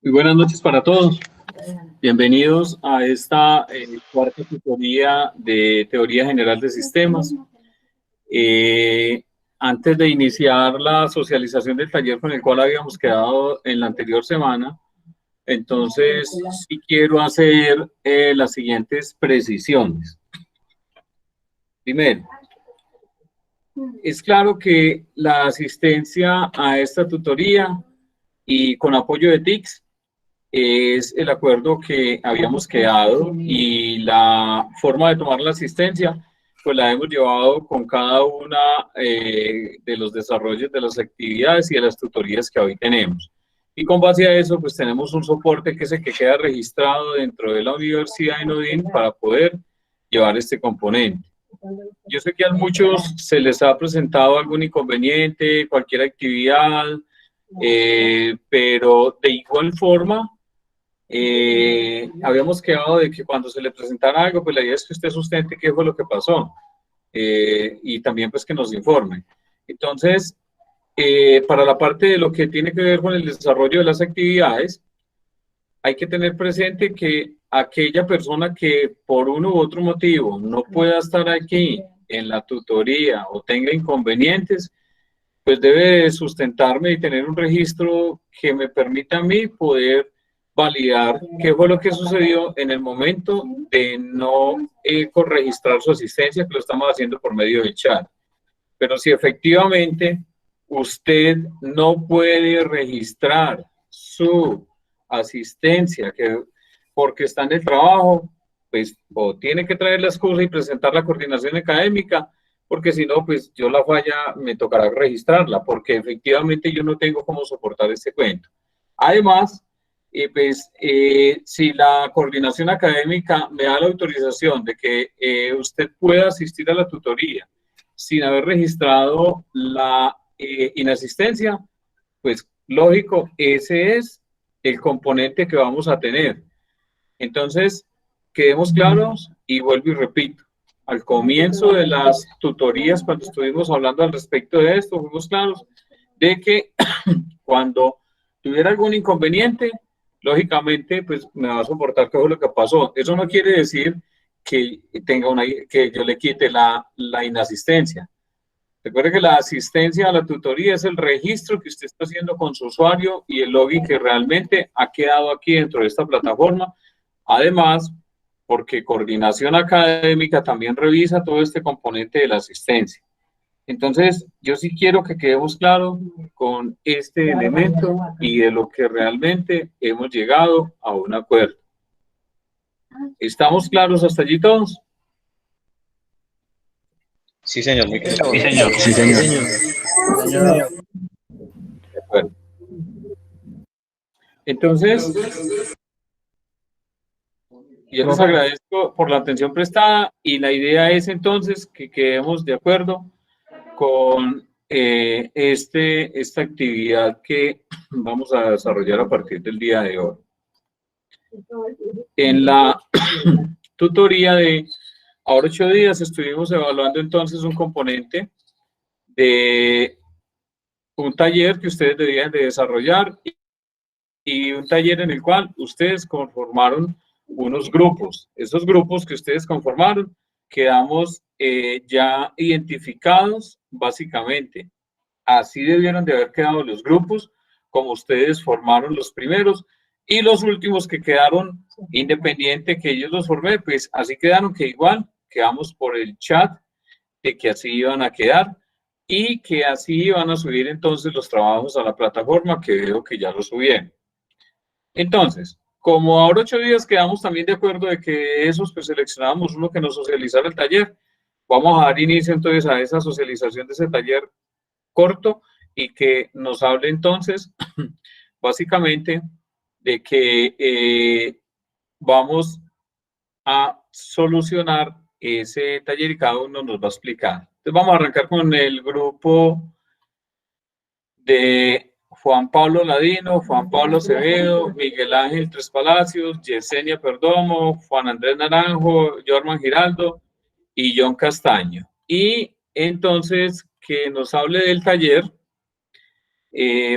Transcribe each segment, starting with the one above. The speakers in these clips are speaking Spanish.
Muy buenas noches para todos. Bienvenidos a esta cuarta tutoría de Teoría General de Sistemas. Antes de iniciar la socialización del taller con el cual habíamos quedado en la anterior semana, entonces sí quiero hacer las siguientes precisiones. Primero, es claro que la asistencia a esta tutoría y con apoyo de TICS es el acuerdo que habíamos quedado y la forma de tomar la asistencia pues la hemos llevado con cada una de los desarrollos de las actividades y de las tutorías que hoy tenemos. Y con base a eso pues tenemos un soporte que es el que queda registrado dentro de la Universidad de Odín para poder llevar este componente. Yo sé que a muchos se les ha presentado algún inconveniente, cualquier actividad, pero de igual forma habíamos quedado de que cuando se le presentara algo, pues la idea es que usted sustente qué fue lo que pasó y también pues que nos informe. Entonces, para la parte de lo que tiene que ver con el desarrollo de las actividades, hay que tener presente que aquella persona que por uno u otro motivo no pueda estar aquí en la tutoría o tenga inconvenientes, pues debe sustentarme y tener un registro que me permita a mí poder validar qué fue lo que sucedió en el momento de no registrar su asistencia, que lo estamos haciendo por medio del chat. Pero si efectivamente usted no puede registrar su asistencia porque está en el trabajo, pues o tiene que traer la excusa y presentar la coordinación académica, porque si no, pues yo la falla me tocará registrarla, porque efectivamente yo no tengo cómo soportar este cuento. Además, si la coordinación académica me da la autorización de que usted pueda asistir a la tutoría sin haber registrado la inasistencia, pues lógico, ese es el componente que vamos a tener. Entonces, quedemos claros y vuelvo y repito, al comienzo de las tutorías, cuando estuvimos hablando al respecto de esto, fuimos claros de que cuando tuviera algún inconveniente, lógicamente, pues me va a soportar todo lo que pasó. Eso no quiere decir que que yo le quite la inasistencia. Recuerde que la asistencia a la tutoría es el registro que usted está haciendo con su usuario y el login que realmente ha quedado aquí dentro de esta plataforma. Además, porque coordinación académica también revisa todo este componente de la asistencia. Entonces, yo sí quiero que quedemos claros con este elemento y de lo que realmente hemos llegado a un acuerdo. ¿Estamos claros hasta allí todos? Sí, señor, muy claro. Sí, señor. Sí, señor. Sí, señor. De acuerdo. Entonces, yo les agradezco por la atención prestada y la idea es entonces que quedemos de acuerdo con esta actividad que vamos a desarrollar a partir del día de hoy. En la tutoría de ahora 8 días estuvimos evaluando entonces un componente de un taller que ustedes debían de desarrollar y un taller en el cual ustedes conformaron unos grupos. Esos grupos que ustedes conformaron quedamos ya identificados básicamente. Así debieron de haber quedado los grupos, como ustedes formaron los primeros, y los últimos que quedaron independiente que ellos los formé, pues así quedaron, que igual quedamos por el chat de que así iban a quedar y que así iban a subir entonces los trabajos a la plataforma, que veo que ya lo subieron. Entonces, como ahora 8 días quedamos también de acuerdo de que esos, pues seleccionábamos uno que nos socializara el taller, vamos a dar inicio entonces a esa socialización de ese taller corto y que nos hable entonces básicamente de que vamos a solucionar ese taller y cada uno nos va a explicar. Entonces vamos a arrancar con el grupo de Juan Pablo Ladino, Juan Pablo Acevedo, Miguel Ángel Tres Palacios, Yesenia Perdomo, Juan Andrés Naranjo, Jorman Giraldo y John Castaño. Y entonces que nos hable del taller,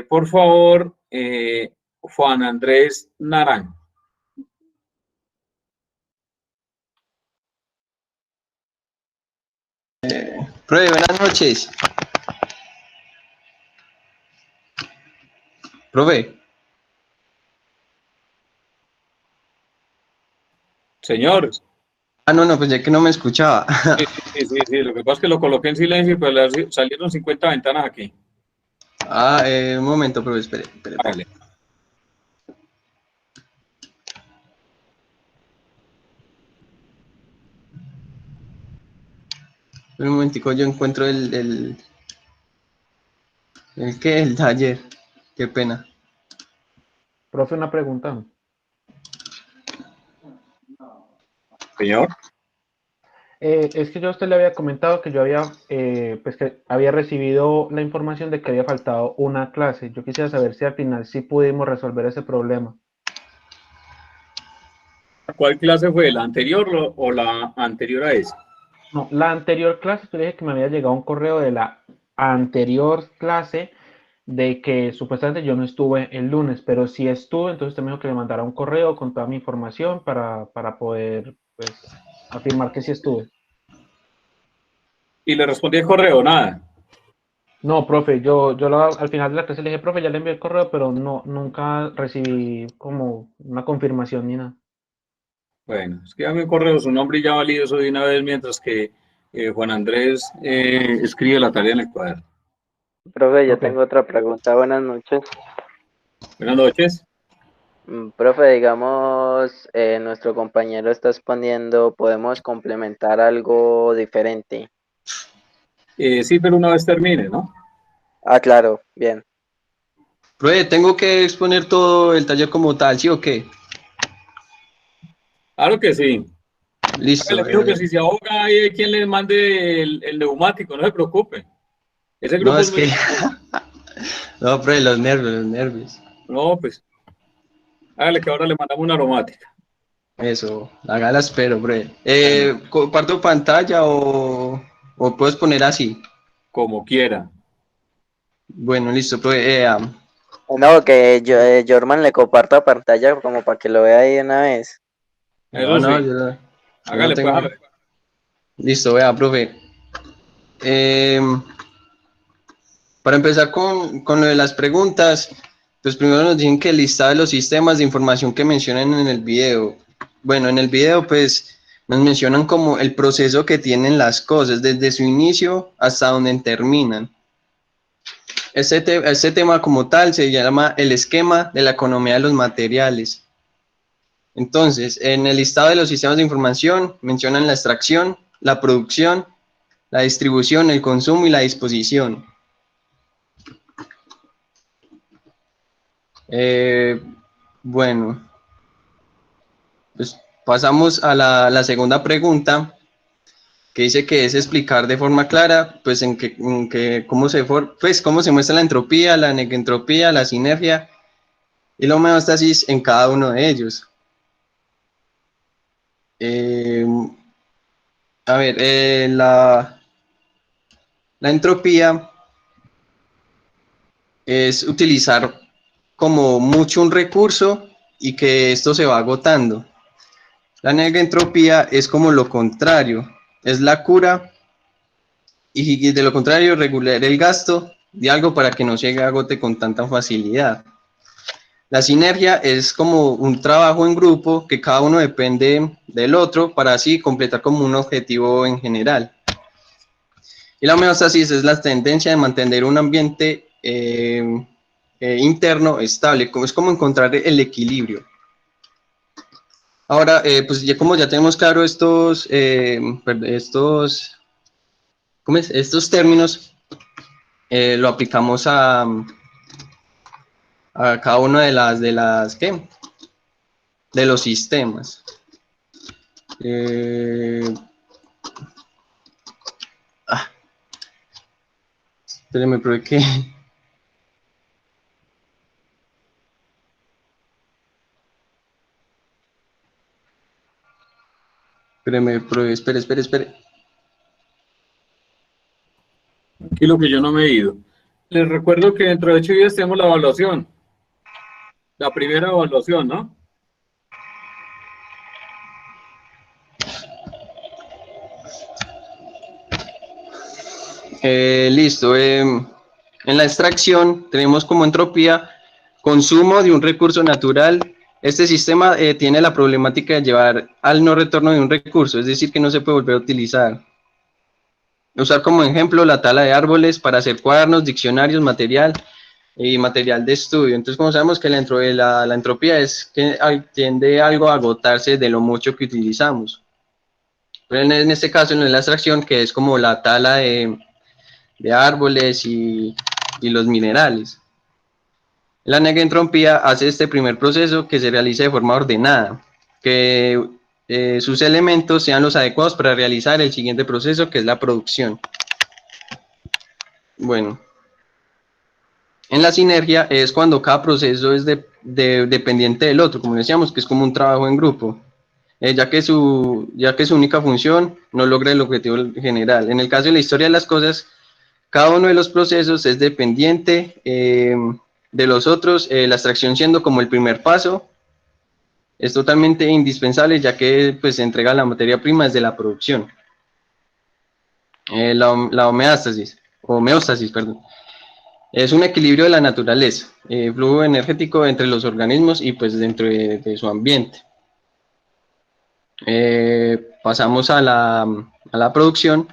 por favor, Juan Andrés Naranjo. Profe, buenas noches. Profe. Señor. No, pues ya que no me escuchaba. Sí. Lo que pasa es que lo coloqué en silencio, pero salieron 50 ventanas aquí. Un momento, profe, espere. Hágale. Un momentico, yo encuentro el taller. Qué pena. Profe, una pregunta. Señor. Es que yo a usted le había comentado que yo había, pues que había recibido la información de que había faltado una clase. Yo quisiera saber si al final sí pudimos resolver ese problema. ¿Cuál clase fue? ¿La anterior o la anterior a esa? No, la anterior clase, yo le dije que me había llegado un correo de la anterior clase de que supuestamente yo no estuve el lunes, pero sí estuve, entonces usted me dijo que le mandara un correo con toda mi información para poder, pues, afirmar que sí estuve. Y le respondí el correo, nada. No, profe, al final de la clase le dije, profe, ya le envié el correo, pero no, nunca recibí como una confirmación ni nada. Bueno, escríbame un correo, su nombre y ya valido eso de una vez mientras que Juan Andrés escribe la tarea en el cuaderno. Profe, yo Ok. tengo otra pregunta. Buenas noches. Buenas noches. Profe, digamos, nuestro compañero está exponiendo, podemos complementar algo diferente. Sí, pero una vez termine, ¿no? Ah, claro, bien. Profe, ¿tengo que exponer todo el taller como tal, sí o qué? Claro que sí. Listo. Le digo que si se ahoga, hay quien le mande el neumático, no se preocupe. Ese No, grupo es es muy que... lindo. No, profe, los nervios. No, pues, hágale que ahora le mandamos una aromática. Eso, hágala espero, profe. Bueno, ¿Comparto pantalla o puedes poner así? como quiera. Bueno, listo, profe. No, que yo, Jorman le comparta pantalla como para que lo vea ahí de una vez. Eso No, sí. yo no Hágale pues, tengo... hágale. Listo, vea, profe. Eh, para empezar con lo de las preguntas, pues primero nos dicen que el listado de los sistemas de información que mencionan en el video. Bueno, en el video pues nos mencionan como el proceso que tienen las cosas, desde su inicio hasta donde terminan. Este tema como tal se llama el esquema de la economía de los materiales. Entonces, en el listado de los sistemas de información mencionan la extracción, la producción, la distribución, el consumo y la disposición. Bueno, pues pasamos a la segunda pregunta, que dice que es explicar de forma clara, pues cómo se muestra la entropía, la negentropía, la sinergia y la homeostasis en cada uno de ellos. Eh, a ver, la entropía es utilizar como mucho un recurso y que esto se va agotando. La negentropía es como lo contrario, es la cura y de lo contrario regular el gasto de algo para que no se agote con tanta facilidad. La sinergia es como un trabajo en grupo que cada uno depende del otro para así completar como un objetivo en general. Y la homeostasis es la tendencia de mantener un ambiente interno estable, es como encontrar el equilibrio. Ahora, pues ya como ya tenemos claro estos términos, lo aplicamos a cada una de los sistemas. Espérenme, pero es que... Espéreme, espere. Tranquilo que yo no me he ido. Les recuerdo que dentro de 8 días tenemos la evaluación. La primera evaluación, ¿no? Listo. En la extracción tenemos como entropía consumo de un recurso natural. Este sistema tiene la problemática de llevar al no retorno de un recurso, es decir, que no se puede volver a utilizar. Usar como ejemplo la tala de árboles para hacer cuadernos, diccionarios, material y material de estudio. Entonces, como sabemos que la entropía es que tiende algo a agotarse de lo mucho que utilizamos. Pero en este caso, en la extracción, que es como la tala de árboles y los minerales. La negentropía hace este primer proceso que se realiza de forma ordenada, que sus elementos sean los adecuados para realizar el siguiente proceso, que es la producción. Bueno, en la sinergia es cuando cada proceso es dependiente del otro, como decíamos, que es como un trabajo en grupo, ya que su única función no logra el objetivo general. En el caso de la historia de las cosas, cada uno de los procesos es dependiente de los otros, la extracción siendo como el primer paso, es totalmente indispensable ya que pues, se entrega la materia prima desde la producción. La homeostasis, perdón, es un equilibrio de la naturaleza, flujo energético entre los organismos y pues dentro de su ambiente. Pasamos a la producción,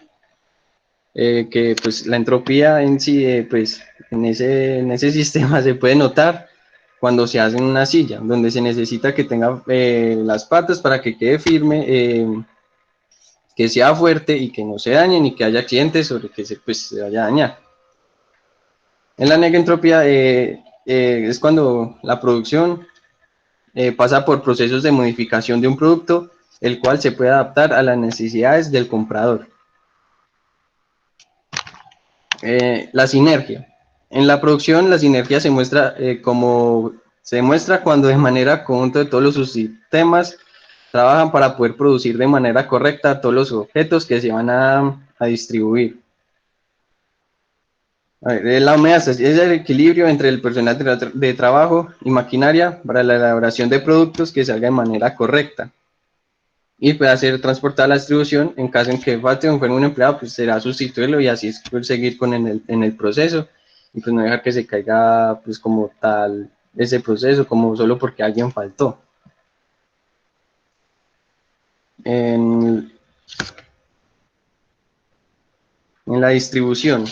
que pues la entropía en sí, pues en ese sistema se puede notar cuando se hace en una silla, donde se necesita que tenga las patas para que quede firme, que sea fuerte y que no se dañe ni que haya accidentes sobre que se vaya a dañar. En la negentropía es cuando la producción pasa por procesos de modificación de un producto, el cual se puede adaptar a las necesidades del comprador. La sinergia. En la producción, la sinergia se muestra cuando de manera conjunta de todos los subsistemas trabajan para poder producir de manera correcta todos los objetos que se van a distribuir. La homeostasis es el equilibrio entre el personal de trabajo y maquinaria para la elaboración de productos que salga de manera correcta y pueda ser transportada a la distribución. En caso en que falte o enferme un empleado, pues será sustituirlo y así es pues, seguir en el proceso y pues no dejar que se caiga pues como tal ese proceso, como solo porque alguien faltó. En la distribución,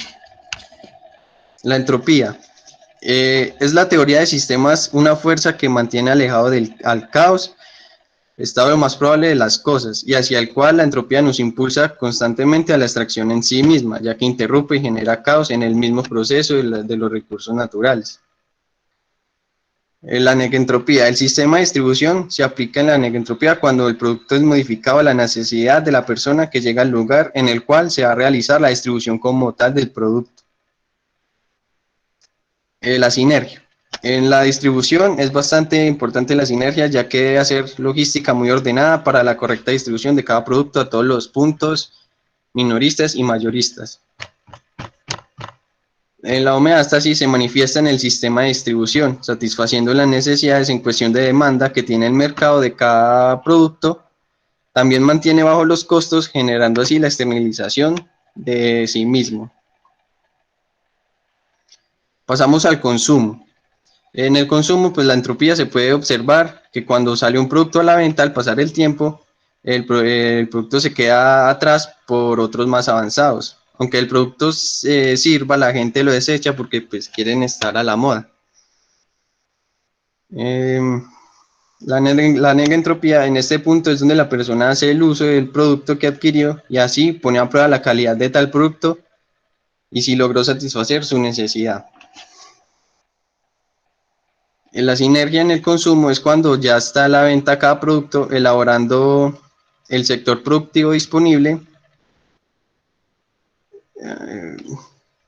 la entropía. Es la teoría de sistemas, una fuerza que mantiene alejado al caos, estado lo más probable de las cosas, y hacia el cual la entropía nos impulsa constantemente a la extracción en sí misma, ya que interrumpe y genera caos en el mismo proceso de los recursos naturales. La negentropía. El sistema de distribución se aplica en la negentropía cuando el producto es modificado a la necesidad de la persona que llega al lugar en el cual se va a realizar la distribución como tal del producto. La sinergia. En la distribución es bastante importante la sinergia, ya que debe hacer logística muy ordenada para la correcta distribución de cada producto a todos los puntos minoristas y mayoristas. La homeostasis se manifiesta en el sistema de distribución, satisfaciendo las necesidades en cuestión de demanda que tiene el mercado de cada producto. También mantiene bajo los costos, generando así la externalización de sí mismo. Pasamos al consumo. En el consumo, pues la entropía se puede observar que cuando sale un producto a la venta, al pasar el tiempo, el producto se queda atrás por otros más avanzados. Aunque el producto sirva, la gente lo desecha porque pues quieren estar a la moda. La negentropía en este punto es donde la persona hace el uso del producto que adquirió y así pone a prueba la calidad de tal producto y si logró satisfacer su necesidad. La sinergia en el consumo es cuando ya está a la venta cada producto, elaborando el sector productivo disponible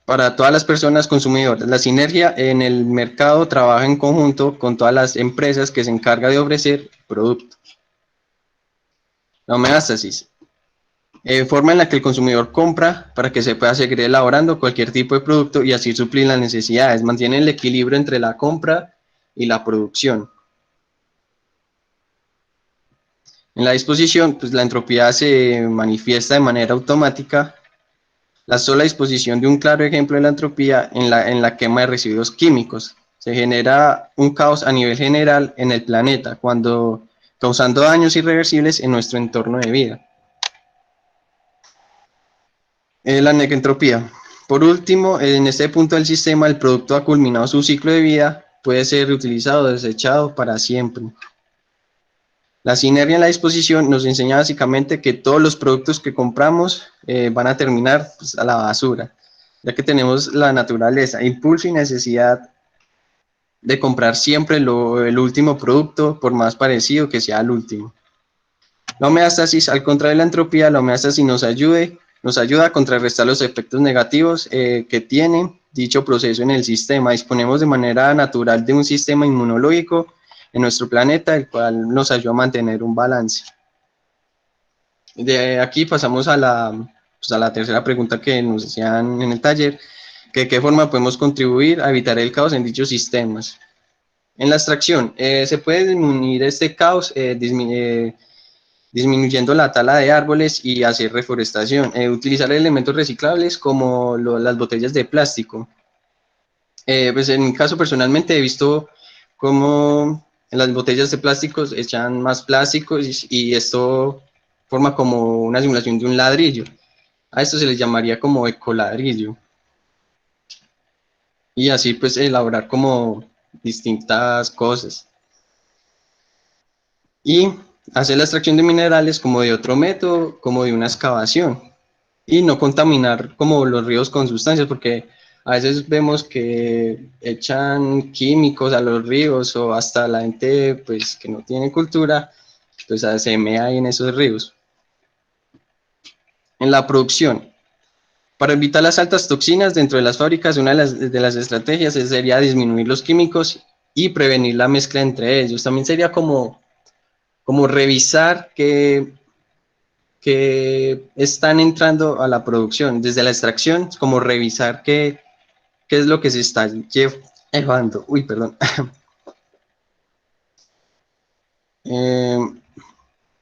para todas las personas consumidoras. La sinergia en el mercado trabaja en conjunto con todas las empresas que se encargan de ofrecer productos. La homeostasis. Forma en la que el consumidor compra para que se pueda seguir elaborando cualquier tipo de producto y así suplir las necesidades. Mantiene el equilibrio entre la compra y la producción. En la disposición, pues la entropía se manifiesta de manera automática. La sola disposición de un claro ejemplo de la entropía en la quema de residuos químicos. Se genera un caos a nivel general en el planeta, causando daños irreversibles en nuestro entorno de vida. La negentropía. Por último, en este punto del sistema, el producto ha culminado su ciclo de vida, puede ser reutilizado o desechado para siempre. La sinergia en la disposición nos enseña básicamente que todos los productos que compramos van a terminar pues, a la basura, ya que tenemos la naturaleza, impulso y necesidad de comprar siempre el último producto, por más parecido que sea al último. La homeostasis, al contrario de la entropía, la homeostasis nos ayuda a contrarrestar los efectos negativos que tiene dicho proceso en el sistema. Disponemos de manera natural de un sistema inmunológico en nuestro planeta, el cual nos ayuda a mantener un balance. De aquí pasamos a la tercera pregunta que nos hacían en el taller, que de qué forma podemos contribuir a evitar el caos en dichos sistemas. En la extracción, se puede disminuir este caos disminuyendo la tala de árboles y hacer reforestación, utilizar elementos reciclables como las botellas de plástico. Pues en mi caso personalmente he visto cómo en las botellas de plásticos echan más plásticos y esto forma como una simulación de un ladrillo. A esto se les llamaría como ecoladrillo. Y así pues elaborar como distintas cosas. Y hacer la extracción de minerales como de otro método, como de una excavación. Y no contaminar como los ríos con sustancias, porque a veces vemos que echan químicos a los ríos o hasta la gente pues que no tiene cultura, pues se mea ahí en esos ríos. En la producción, para evitar las altas toxinas dentro de las fábricas, una de las estrategias sería disminuir los químicos y prevenir la mezcla entre ellos. También sería como revisar que están entrando a la producción, desde la extracción, como revisar qué es lo que se está llevando. Uy, perdón.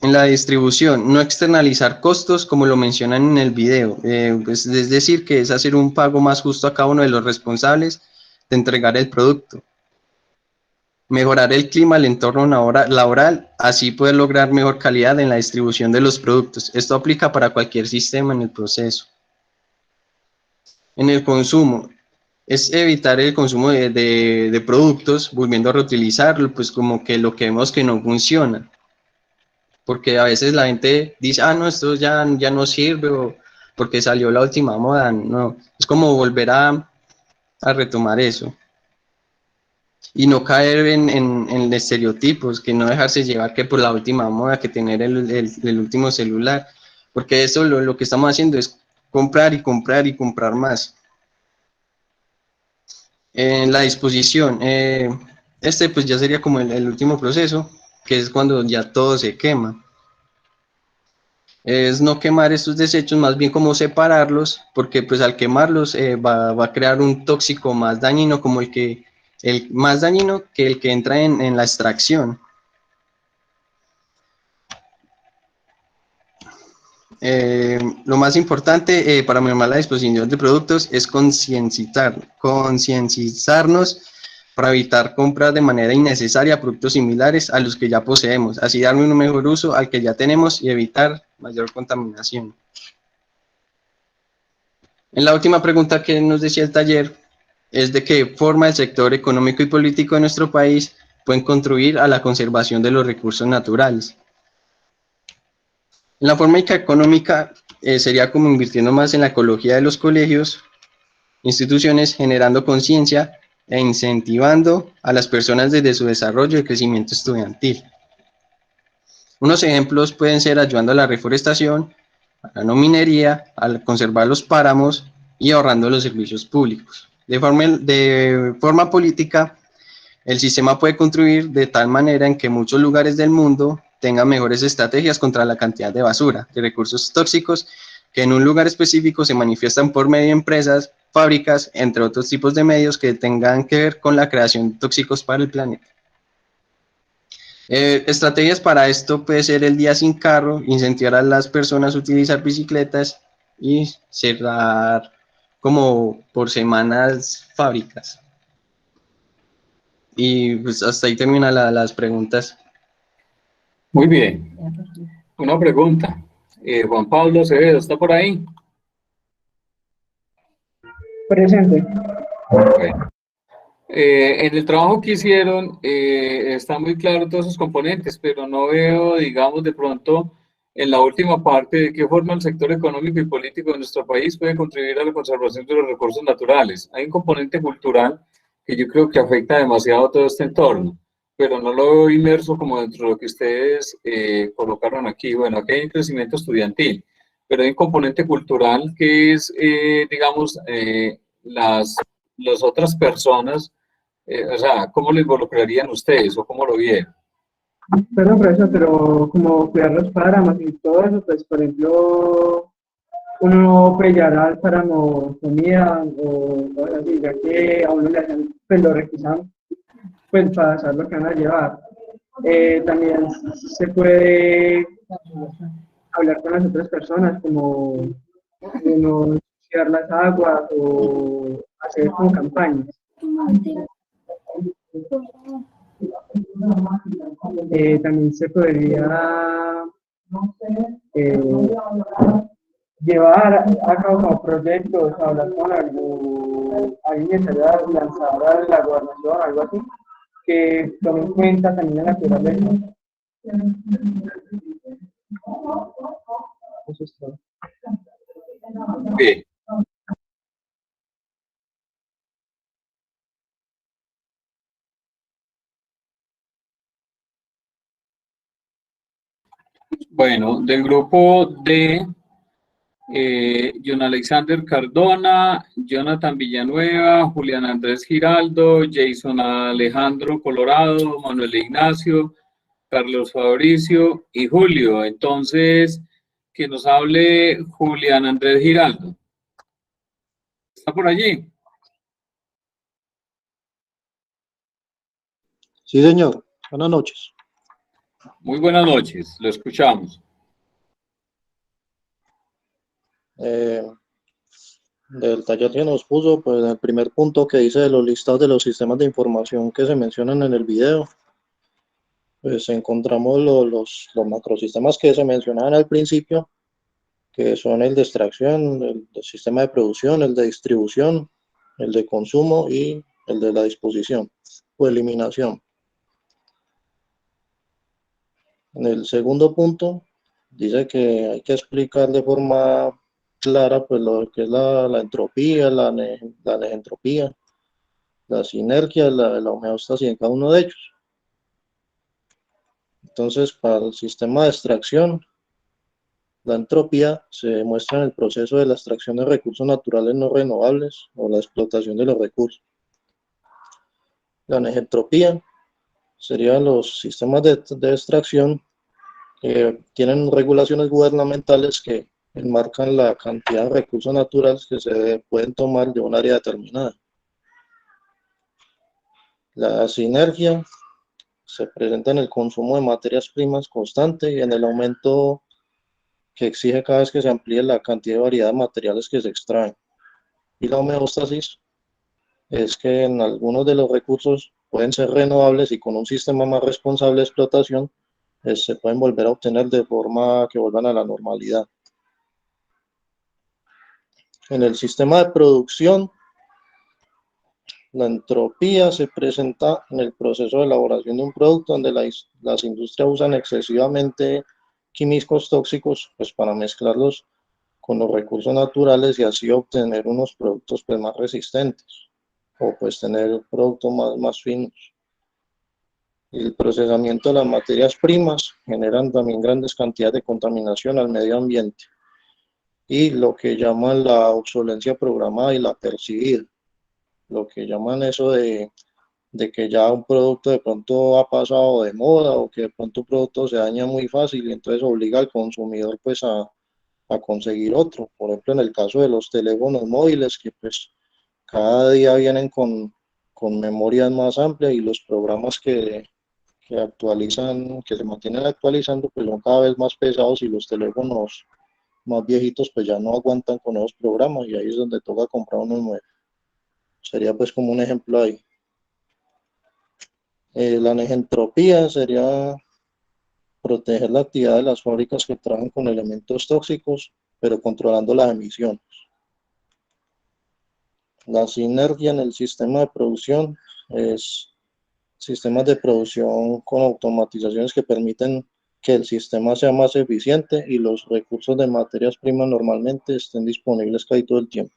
En la distribución, no externalizar costos como lo mencionan en el video, pues es decir, que es hacer un pago más justo a cada uno de los responsables de entregar el producto. Mejorar el clima, el entorno laboral, así poder lograr mejor calidad en la distribución de los productos. Esto aplica para cualquier sistema en el proceso. En el consumo, es evitar el consumo de productos, volviendo a reutilizarlo, pues como que lo que vemos que no funciona. Porque a veces la gente dice, no, esto ya no sirve, o porque salió la última moda. No, es como volver a retomar eso. Y no caer en estereotipos, que no dejarse llevar que por la última moda, que tener el último celular, porque eso lo que estamos haciendo es comprar y comprar y comprar más. En la disposición, pues ya sería como el último proceso, que es cuando ya todo se quema. Es no quemar estos desechos, más bien como separarlos, porque pues al quemarlos va a crear un tóxico más dañino, como el más dañino que el que entra en la extracción. Lo más importante para mejorar la disposición de productos es concientizarnos para evitar comprar de manera innecesaria productos similares a los que ya poseemos, así darle un mejor uso al que ya tenemos y evitar mayor contaminación. En la última pregunta que nos decía el taller es de qué forma el sector económico y político de nuestro país pueden contribuir a la conservación de los recursos naturales. En la forma económica sería como invirtiendo más en la ecología de los colegios, instituciones, generando conciencia e incentivando a las personas desde su desarrollo y crecimiento estudiantil. Unos ejemplos pueden ser ayudando a la reforestación, a la no minería, a conservar los páramos y ahorrando los servicios públicos. De forma política, el sistema puede contribuir de tal manera en que muchos lugares del mundo tengan mejores estrategias contra la cantidad de basura, de recursos tóxicos, que en un lugar específico se manifiestan por medio de empresas, fábricas, entre otros tipos de medios que tengan que ver con la creación de tóxicos para el planeta. Estrategias para esto puede ser el día sin carro, incentivar a las personas a utilizar bicicletas y cerrar como por semanas fábricas. Y pues hasta ahí terminan las preguntas. Muy bien. Una pregunta. Juan Pablo Acevedo, ¿está por ahí? Presente. Bueno. En el trabajo que hicieron está muy claro todos esos componentes, pero no veo, digamos, de pronto en la última parte de qué forma el sector económico y político de nuestro país puede contribuir a la conservación de los recursos naturales. Hay un componente cultural que yo creo que afecta demasiado todo este entorno, pero no lo veo inmerso como dentro de lo que ustedes colocaron aquí. Bueno, aquí hay un crecimiento estudiantil, pero hay un componente cultural que es, digamos, las otras personas, o sea, ¿cómo lo involucrarían ustedes o cómo lo vieron? Perdón, profesor, pero como cuidar los páramos y todo eso, pues, por ejemplo, uno puede llevar al páramo comida o cosas así, ya que a uno le hacen, pues lo requisan, pues, para saber lo que van a llevar. También se puede hablar con las otras personas, como uno cuidar las aguas o hacer como campañas. También se podría eh, llevar a cabo como proyectos, hablar con alguien que se haya lanzado a la gobernación, algo así, que tome en cuenta también la naturaleza. Eso es todo. Bien. Bueno, del grupo de John Alexander Cardona, Jonathan Villanueva, Julián Andrés Giraldo, Jason Alejandro Colorado, Manuel Ignacio, Carlos Fabricio y Julio. Entonces, que nos hable Julián Andrés Giraldo. ¿Está por allí? Sí, señor. Buenas noches. Muy buenas noches, lo escuchamos. Del taller que nos puso, pues en el primer punto que dice de los listados de los sistemas de información que se mencionan en el video, pues encontramos los macrosistemas que se mencionaban al principio, que son el de extracción, el de sistema de producción, el de distribución, el de consumo y el de la disposición o eliminación. En el segundo punto, dice que hay que explicar de forma clara pues lo que es la entropía, la negentropía, la sinergia, la homeostasis en cada uno de ellos. Entonces, para el sistema de extracción, la entropía se demuestra en el proceso de la extracción de recursos naturales no renovables o la explotación de los recursos. La negentropía serían los sistemas de extracción que tienen regulaciones gubernamentales que enmarcan la cantidad de recursos naturales que se pueden tomar de un área determinada. La sinergia se presenta en el consumo de materias primas constante y en el aumento que exige cada vez que se amplíe la cantidad de variedad de materiales que se extraen. Y la homeostasis es que en algunos de los recursos pueden ser renovables y con un sistema más responsable de explotación se pueden volver a obtener de forma que vuelvan a la normalidad. En el sistema de producción, la entropía se presenta en el proceso de elaboración de un producto donde las industrias usan excesivamente químicos tóxicos pues, para mezclarlos con los recursos naturales y así obtener unos productos pues, más resistentes o pues tener productos más finos. Y el procesamiento de las materias primas generan también grandes cantidades de contaminación al medio ambiente y lo que llaman la obsolencia programada y la percibida. Lo que llaman eso de que ya un producto de pronto ha pasado de moda o que de pronto un producto se daña muy fácil y entonces obliga al consumidor pues a conseguir otro. Por ejemplo, en el caso de los teléfonos móviles que pues cada día vienen con memorias más amplias y los programas que que actualizan, que se mantienen actualizando, pues son cada vez más pesados y los teléfonos más viejitos pues ya no aguantan con esos programas y ahí es donde toca comprar unos nuevos. Sería pues como un ejemplo ahí. La negentropía sería proteger la actividad de las fábricas que trabajan con elementos tóxicos, pero controlando las emisiones. La sinergia en el sistema de producción es sistemas de producción con automatizaciones que permiten que el sistema sea más eficiente y los recursos de materias primas normalmente estén disponibles casi todo el tiempo.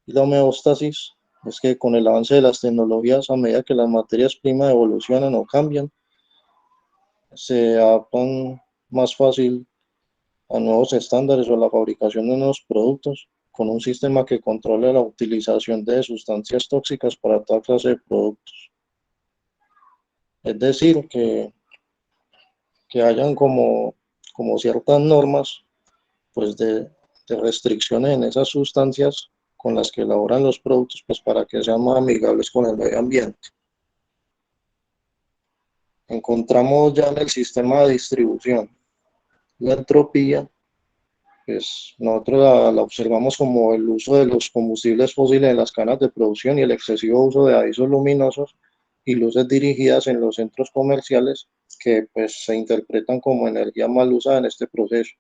Y la homeostasis es que con el avance de las tecnologías, a medida que las materias primas evolucionan o cambian, se adaptan más fácil a nuevos estándares o a la fabricación de nuevos productos, con un sistema que controle la utilización de sustancias tóxicas para toda clase de productos. Es decir, que hayan como ciertas normas pues de restricciones en esas sustancias con las que elaboran los productos, pues para que sean más amigables con el medio ambiente. Encontramos ya en el sistema de distribución la entropía, pues nosotros la observamos como el uso de los combustibles fósiles en las cadenas de producción y el excesivo uso de avisos luminosos y luces dirigidas en los centros comerciales que pues se interpretan como energía mal usada en este proceso.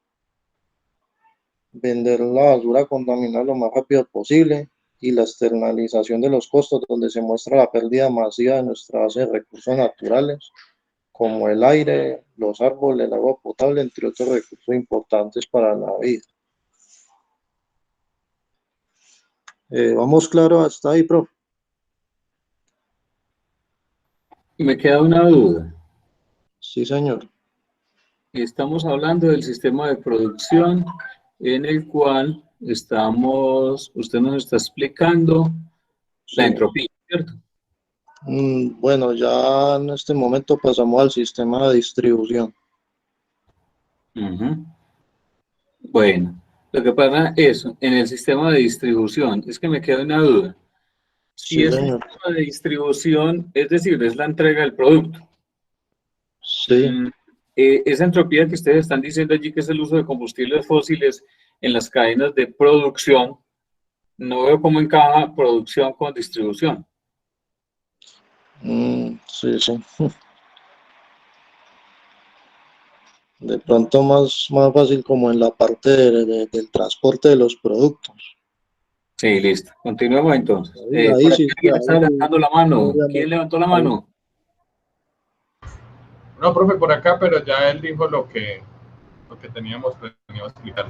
Vender la basura contaminada lo más rápido posible y la externalización de los costos, donde se muestra la pérdida masiva de nuestra base de recursos naturales, como el aire, los árboles, el agua potable, entre otros recursos importantes para la vida. ¿Vamos claro hasta ahí, profe? Me queda una duda. Sí, señor. Estamos hablando del sistema de producción en el cual usted nos está explicando Sí. la entropía, ¿cierto? Bueno, ya en este momento pasamos al sistema de distribución. Ujú. Bueno, lo que pasa es, en el sistema de distribución, es que me queda una duda. Si Sí, es un señor. sistema de distribución, es decir, es la entrega del producto. Sí. Esa entropía que ustedes están diciendo allí, que es el uso de combustibles fósiles en las cadenas de producción, no veo cómo encaja producción con distribución. Sí, sí. De pronto más fácil como en la parte del transporte de los productos. Sí, listo. Continuemos entonces. Ahí Por aquí sí, alguien está levantando la mano. ¿Quién levantó la ahí. mano? No, profe, por acá, pero ya él dijo lo que teníamos planeado explicar.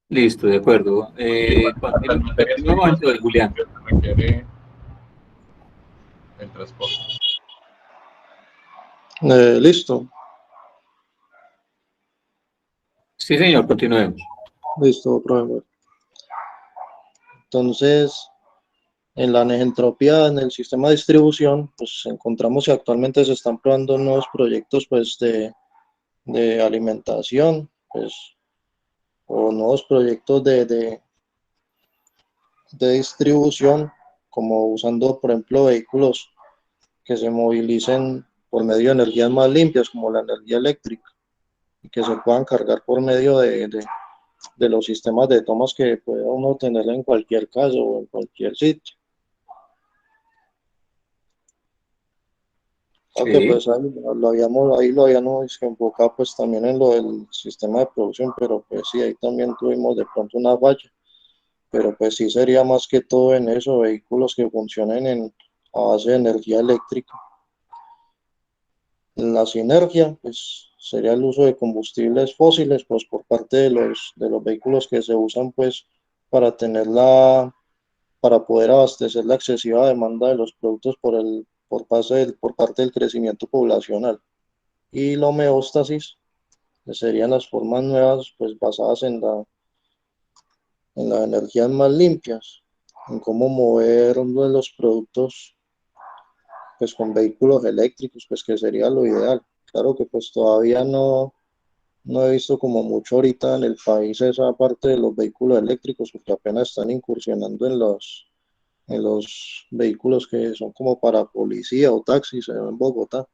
Listo, de acuerdo. Las materias Continuemos primas entonces, Julián. que requiere el transporte. Listo, Sí, señor, continuemos. listo, profe. Entonces, en la entropía en el sistema de distribución, pues encontramos que actualmente se están probando nuevos proyectos pues de alimentación, pues, o nuevos proyectos de distribución, como usando, por ejemplo, vehículos que se movilicen por medio de energías más limpias, como la energía eléctrica, y que se puedan cargar por medio de los sistemas de tomas que pueda uno tener en cualquier caso o en cualquier sitio. Aunque Sí, pues ahí lo habíamos enfocado pues también en lo del sistema de producción, pero pues sí, ahí también tuvimos de pronto una falla, pero pues sí sería más que todo en eso, vehículos que funcionen a base de energía eléctrica. En la sinergia, pues sería el uso de combustibles fósiles, pues por parte de los vehículos que se usan pues para para poder abastecer la excesiva demanda de los productos por parte del crecimiento poblacional. Y la homeostasis, que serían las formas nuevas, pues basadas en las energías más limpias, en cómo mover uno de los productos, pues con vehículos eléctricos, pues que sería lo ideal. Claro que pues todavía no he visto como mucho ahorita en el país esa parte de los vehículos eléctricos, porque apenas están incursionando en los vehículos que son como para policía o taxis en Bogotá.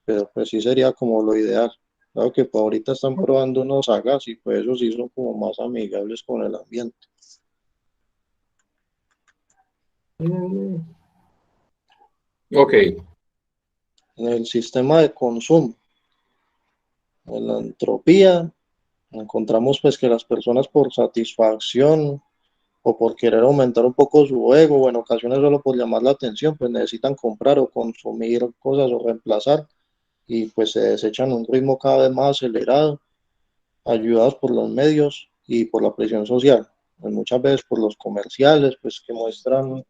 pero pues sí sería como lo ideal. Claro que pues ahorita están probando unos sagas y pues esos sí son como más amigables con el ambiente. Ok, En el sistema de consumo, en la entropía, encontramos pues que las personas por satisfacción o por querer aumentar un poco su ego o en ocasiones solo por llamar la atención, pues necesitan comprar o consumir cosas o reemplazar y pues se desechan a un ritmo cada vez más acelerado, ayudados por los medios y por la presión social, pues muchas veces por los comerciales, pues que muestran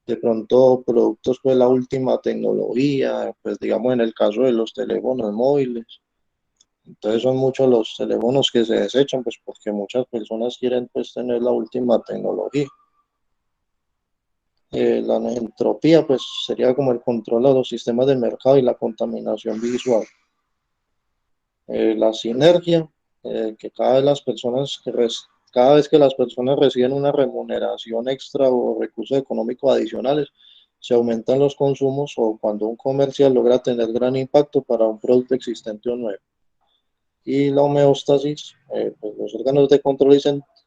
de pronto productos pues la última tecnología, pues digamos en el caso de los teléfonos móviles. Entonces son muchos los teléfonos que se desechan, pues porque muchas personas quieren pues tener la última tecnología. La entropía pues sería como el control de los sistemas de mercado y la contaminación visual. La sinergia, que cada vez que las personas reciben una remuneración extra o recursos económicos adicionales, se aumentan los consumos o cuando un comercial logra tener gran impacto para un producto existente o nuevo. Y la homeostasis, pues los órganos de control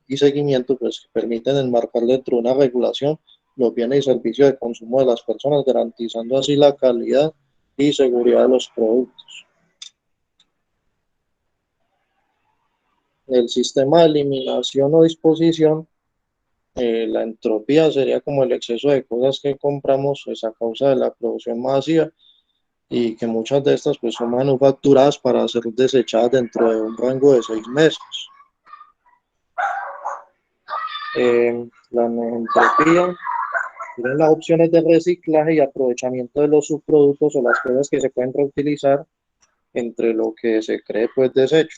y seguimiento pues, que permiten enmarcar dentro de una regulación los bienes y servicios de consumo de las personas, garantizando así la calidad y seguridad de los productos. El sistema de eliminación o disposición, la entropía sería como el exceso de cosas que compramos pues, a causa de la producción masiva y que muchas de estas pues, son manufacturadas para ser desechadas dentro de un rango de 6 meses. La entropía tiene las opciones de reciclaje y aprovechamiento de los subproductos o las cosas que se pueden reutilizar entre lo que se cree pues desecho.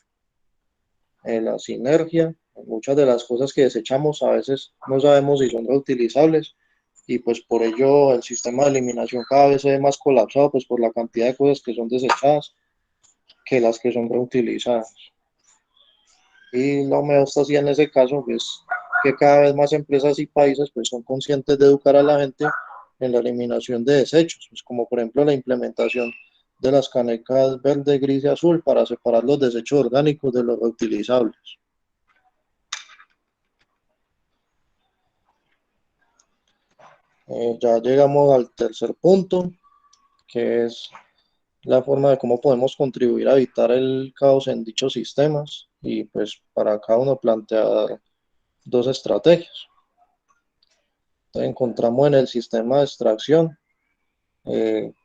La sinergia, muchas de las cosas que desechamos a veces no sabemos si son reutilizables y pues por ello el sistema de eliminación cada vez se ve más colapsado pues por la cantidad de cosas que son desechadas que las que son reutilizadas. Y la homeostasia en ese caso pues que cada vez más empresas y países pues son conscientes de educar a la gente en la eliminación de desechos, pues como por ejemplo la implementación de las canecas verde, gris y azul para separar los desechos orgánicos de los reutilizables. Ya llegamos al tercer punto, que es la forma de cómo podemos contribuir a evitar el caos en dichos sistemas y pues para cada uno plantear dos estrategias. Entonces, encontramos en el sistema de extracción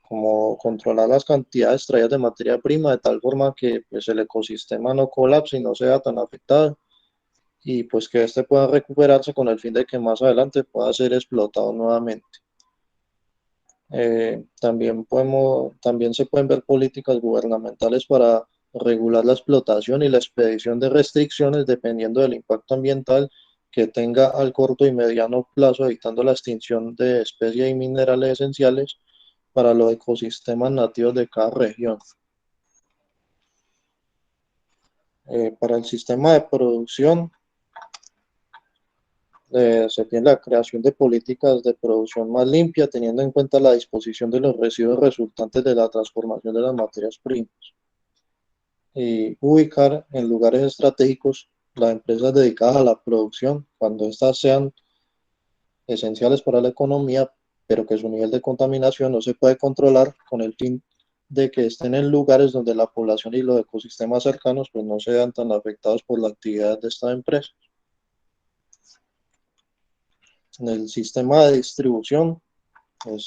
como controlar las cantidades extraídas de materia prima de tal forma que pues, el ecosistema no colapse y no sea tan afectado y pues que este pueda recuperarse con el fin de que más adelante pueda ser explotado nuevamente. También se pueden ver políticas gubernamentales para regular la explotación y la expedición de restricciones dependiendo del impacto ambiental que tenga al corto y mediano plazo, evitando la extinción de especies y minerales esenciales para los ecosistemas nativos de cada región. Para el sistema de producción, se tiene la creación de políticas de producción más limpia, teniendo en cuenta la disposición de los residuos resultantes de la transformación de las materias primas. Y ubicar en lugares estratégicos las empresas dedicadas a la producción, cuando éstas sean esenciales para la economía, pero que su nivel de contaminación no se puede controlar con el fin de que estén en lugares donde la población y los ecosistemas cercanos pues, no sean tan afectados por la actividad de esta empresa. En el sistema de distribución, pues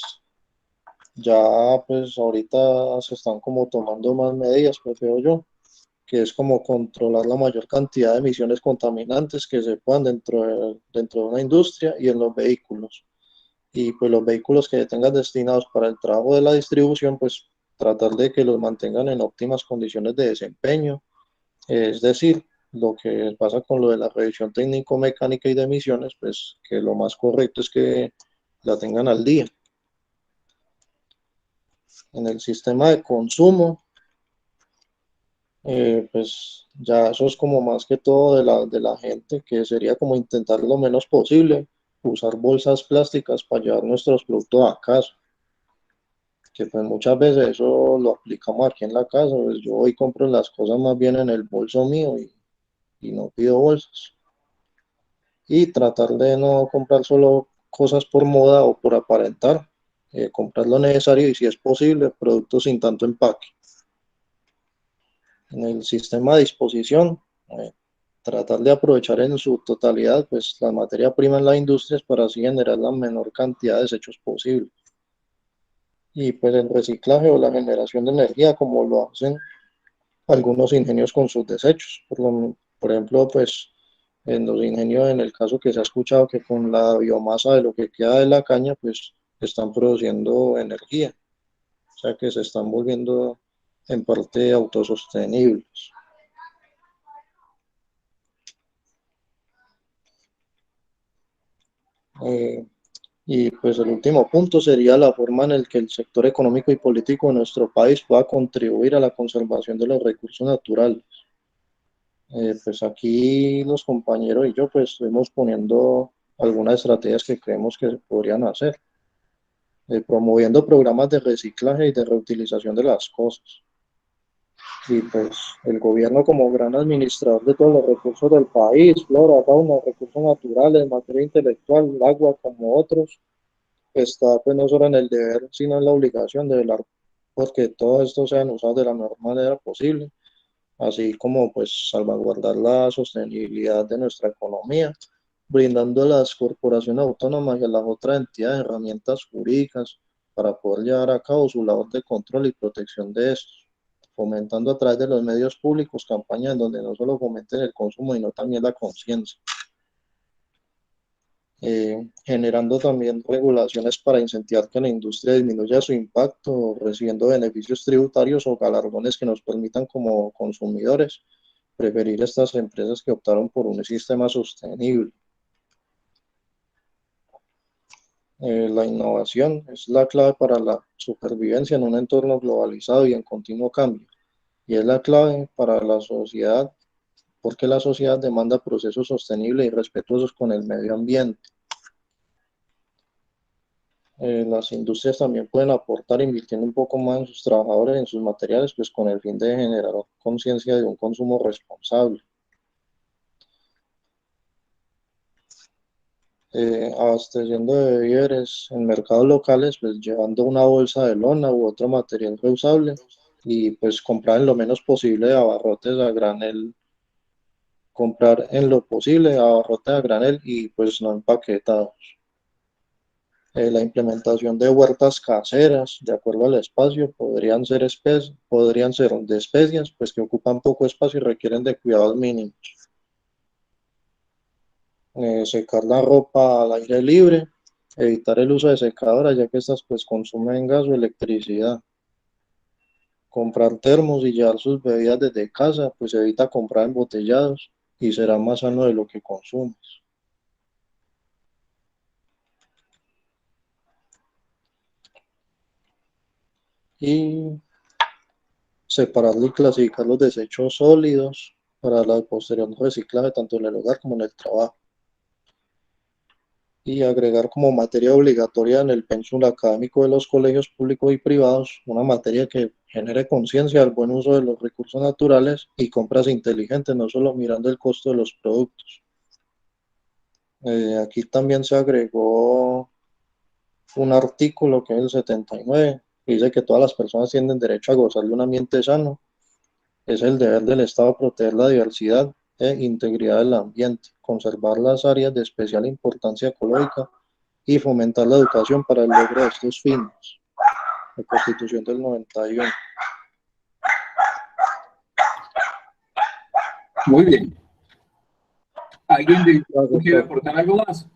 ya pues ahorita se están como tomando más medidas, pues veo yo, que es como controlar la mayor cantidad de emisiones contaminantes que se puedan dentro de una industria y en los vehículos. Y pues los vehículos que tengan destinados para el trabajo de la distribución, pues tratar de que los mantengan en óptimas condiciones de desempeño, es decir, lo que pasa con lo de la revisión técnico-mecánica y de emisiones, pues que lo más correcto es que la tengan al día. En el sistema de consumo, pues ya eso es como más que todo de la gente, que sería como intentar lo menos posible, usar bolsas plásticas para llevar nuestros productos a casa. que pues muchas veces eso lo aplicamos aquí en la casa, pues yo hoy compro las cosas más bien en el bolso mío y no pido bolsas. Y tratar de no comprar solo cosas por moda o por aparentar, comprar lo necesario y si es posible, productos sin tanto empaque. En el sistema de disposición, tratar de aprovechar en su totalidad pues la materia prima en las industrias para así generar la menor cantidad de desechos posible. Y pues el reciclaje o la generación de energía como lo hacen algunos ingenios con sus desechos. Por ejemplo, pues en los ingenios, en el caso que se ha escuchado que con la biomasa de lo que queda de la caña, pues están produciendo energía, o sea que se están volviendo en parte autosostenibles. Y pues el último punto sería la forma en la que el sector económico y político de nuestro país pueda contribuir a la conservación de los recursos naturales. Pues aquí los compañeros y yo pues estuvimos poniendo algunas estrategias que creemos que se podrían hacer, promoviendo programas de reciclaje y de reutilización de las cosas. Y pues el gobierno como gran administrador de todos los recursos del país, flora, fauna, recursos naturales, materia intelectual, el agua, como otros, está pues no solo en el deber, sino en la obligación de velar porque todos estos sean usados de la mejor manera posible, así como pues salvaguardar la sostenibilidad de nuestra economía, brindando a las corporaciones autónomas y a las otras entidades herramientas jurídicas para poder llevar a cabo su labor de control y protección de estos, fomentando a través de los medios públicos campañas en donde no solo fomenten el consumo, sino también la conciencia. Generando también regulaciones para incentivar que la industria disminuya su impacto, recibiendo beneficios tributarios o galardones que nos permitan como consumidores preferir estas empresas que optaron por un sistema sostenible. La innovación es la clave para la supervivencia en un entorno globalizado y en continuo cambio, y es la clave para la sociedad, porque la sociedad demanda procesos sostenibles y respetuosos con el medio ambiente. Las industrias también pueden aportar invirtiendo un poco más en sus trabajadores, en sus materiales, pues con el fin de generar conciencia de un consumo responsable. Abasteciendo de víveres en mercados locales, pues llevando una bolsa de lona u otro material reusable y pues comprar en lo menos posible abarrotes a granel, comprar en lo posible abarrotes a granel y pues no empaquetados. La implementación de huertas caseras, de acuerdo al espacio, podrían ser de especias, pues que ocupan poco espacio y requieren de cuidados mínimos. Secar la ropa al aire libre, evitar el uso de secadoras, ya que estas pues consumen gas o electricidad. Comprar termos y llevar sus bebidas desde casa, pues evita comprar embotellados y será más sano de lo que consumes. Y separar y clasificar los desechos sólidos para la posterior reciclaje tanto en el hogar como en el trabajo. Y agregar como materia obligatoria en el pénsul académico de los colegios públicos y privados una materia que genere conciencia del buen uso de los recursos naturales y compras inteligentes, no solo mirando el costo de los productos. Aquí también se agregó un artículo que es el 79, que dice que todas las personas tienen derecho a gozar de un ambiente sano. Es el deber del Estado proteger la diversidad e integridad del ambiente, conservar las áreas de especial importancia ecológica y fomentar la educación para el logro de estos fines. La Constitución del 91. Muy bien. ¿Alguien de quiere aportar algo más?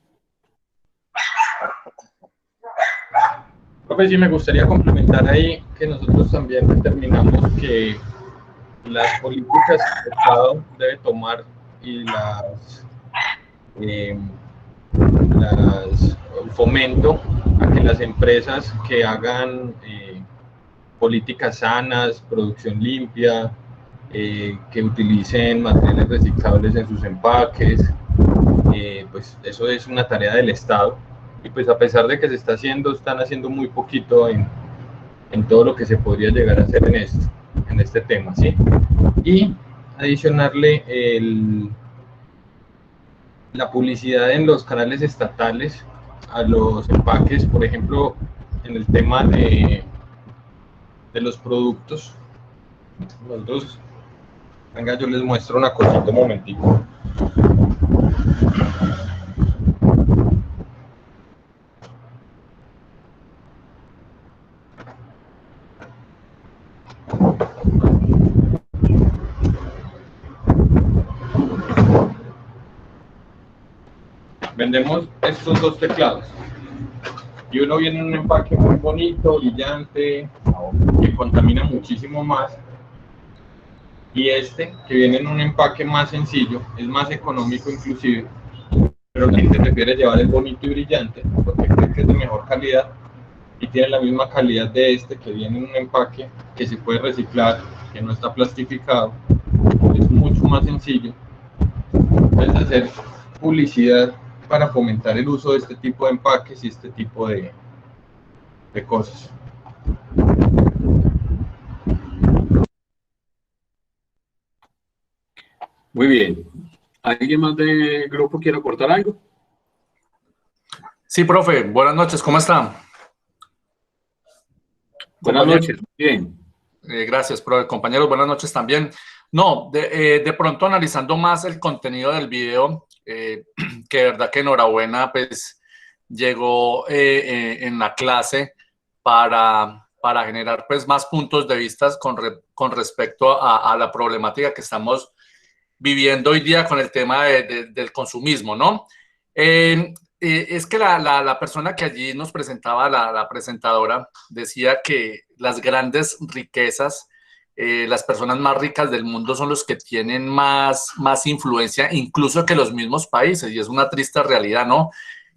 Profe, sí me gustaría complementar ahí que nosotros también determinamos que las políticas que el Estado debe tomar y el fomento a que las empresas que hagan políticas sanas, producción limpia, que utilicen materiales reciclables en sus empaques, pues eso es una tarea del Estado. Y pues a pesar de que se está haciendo, están haciendo muy poquito en todo lo que se podría llegar a hacer en este tema, ¿sí? Y adicionarle la publicidad en los canales estatales a los empaques, por ejemplo, en el tema de los productos. Nosotros, venga, yo les muestro una cosita un momentico. Vendemos estos dos teclados y uno viene en un empaque muy bonito, brillante, que contamina muchísimo más, y este que viene en un empaque más sencillo, es más económico inclusive, pero la gente prefiere llevar el bonito y brillante porque cree que es de mejor calidad y tiene la misma calidad de este que viene en un empaque que se puede reciclar, que no está plastificado, es mucho más sencillo. Entonces, hacer publicidad para fomentar el uso de este tipo de empaques y este tipo de cosas. Muy bien. ¿Alguien más del grupo quiere aportar algo? Sí, profe, buenas noches, ¿cómo están? Buenas noches, bien. Gracias, profe. Compañeros, buenas noches también. No, de pronto analizando más el contenido del video, que de verdad que enhorabuena, pues llegó en la clase para generar pues más puntos de vista con respecto a la problemática que estamos viviendo hoy día con el tema del consumismo, ¿no? Es que la persona que allí nos presentaba, la presentadora, decía que las grandes riquezas, las personas más ricas del mundo son los que tienen más influencia, incluso que los mismos países, y es una triste realidad, ¿no?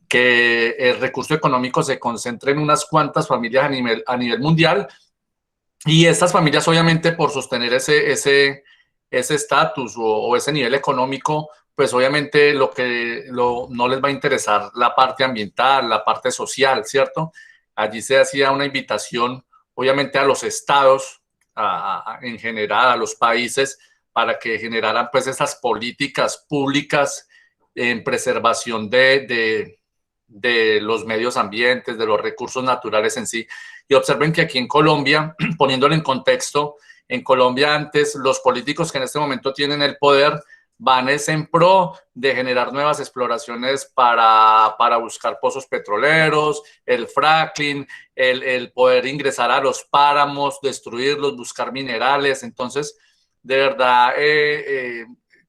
Que el recurso económico se concentre en unas cuantas familias a nivel mundial, y estas familias obviamente por sostener ese estatus o ese nivel económico, pues obviamente no les va a interesar la parte ambiental, la parte social, ¿cierto? Allí se hacía una invitación, obviamente, a los estados, en general, a los países, para que generaran pues esas políticas públicas en preservación de los medios ambientes, de los recursos naturales en sí. Y observen que aquí en Colombia, poniéndolo en contexto, en Colombia antes los políticos que en este momento tienen el poder van en pro de generar nuevas exploraciones para buscar pozos petroleros, el fracking, el poder ingresar a los páramos, destruirlos, buscar minerales. Entonces, de verdad,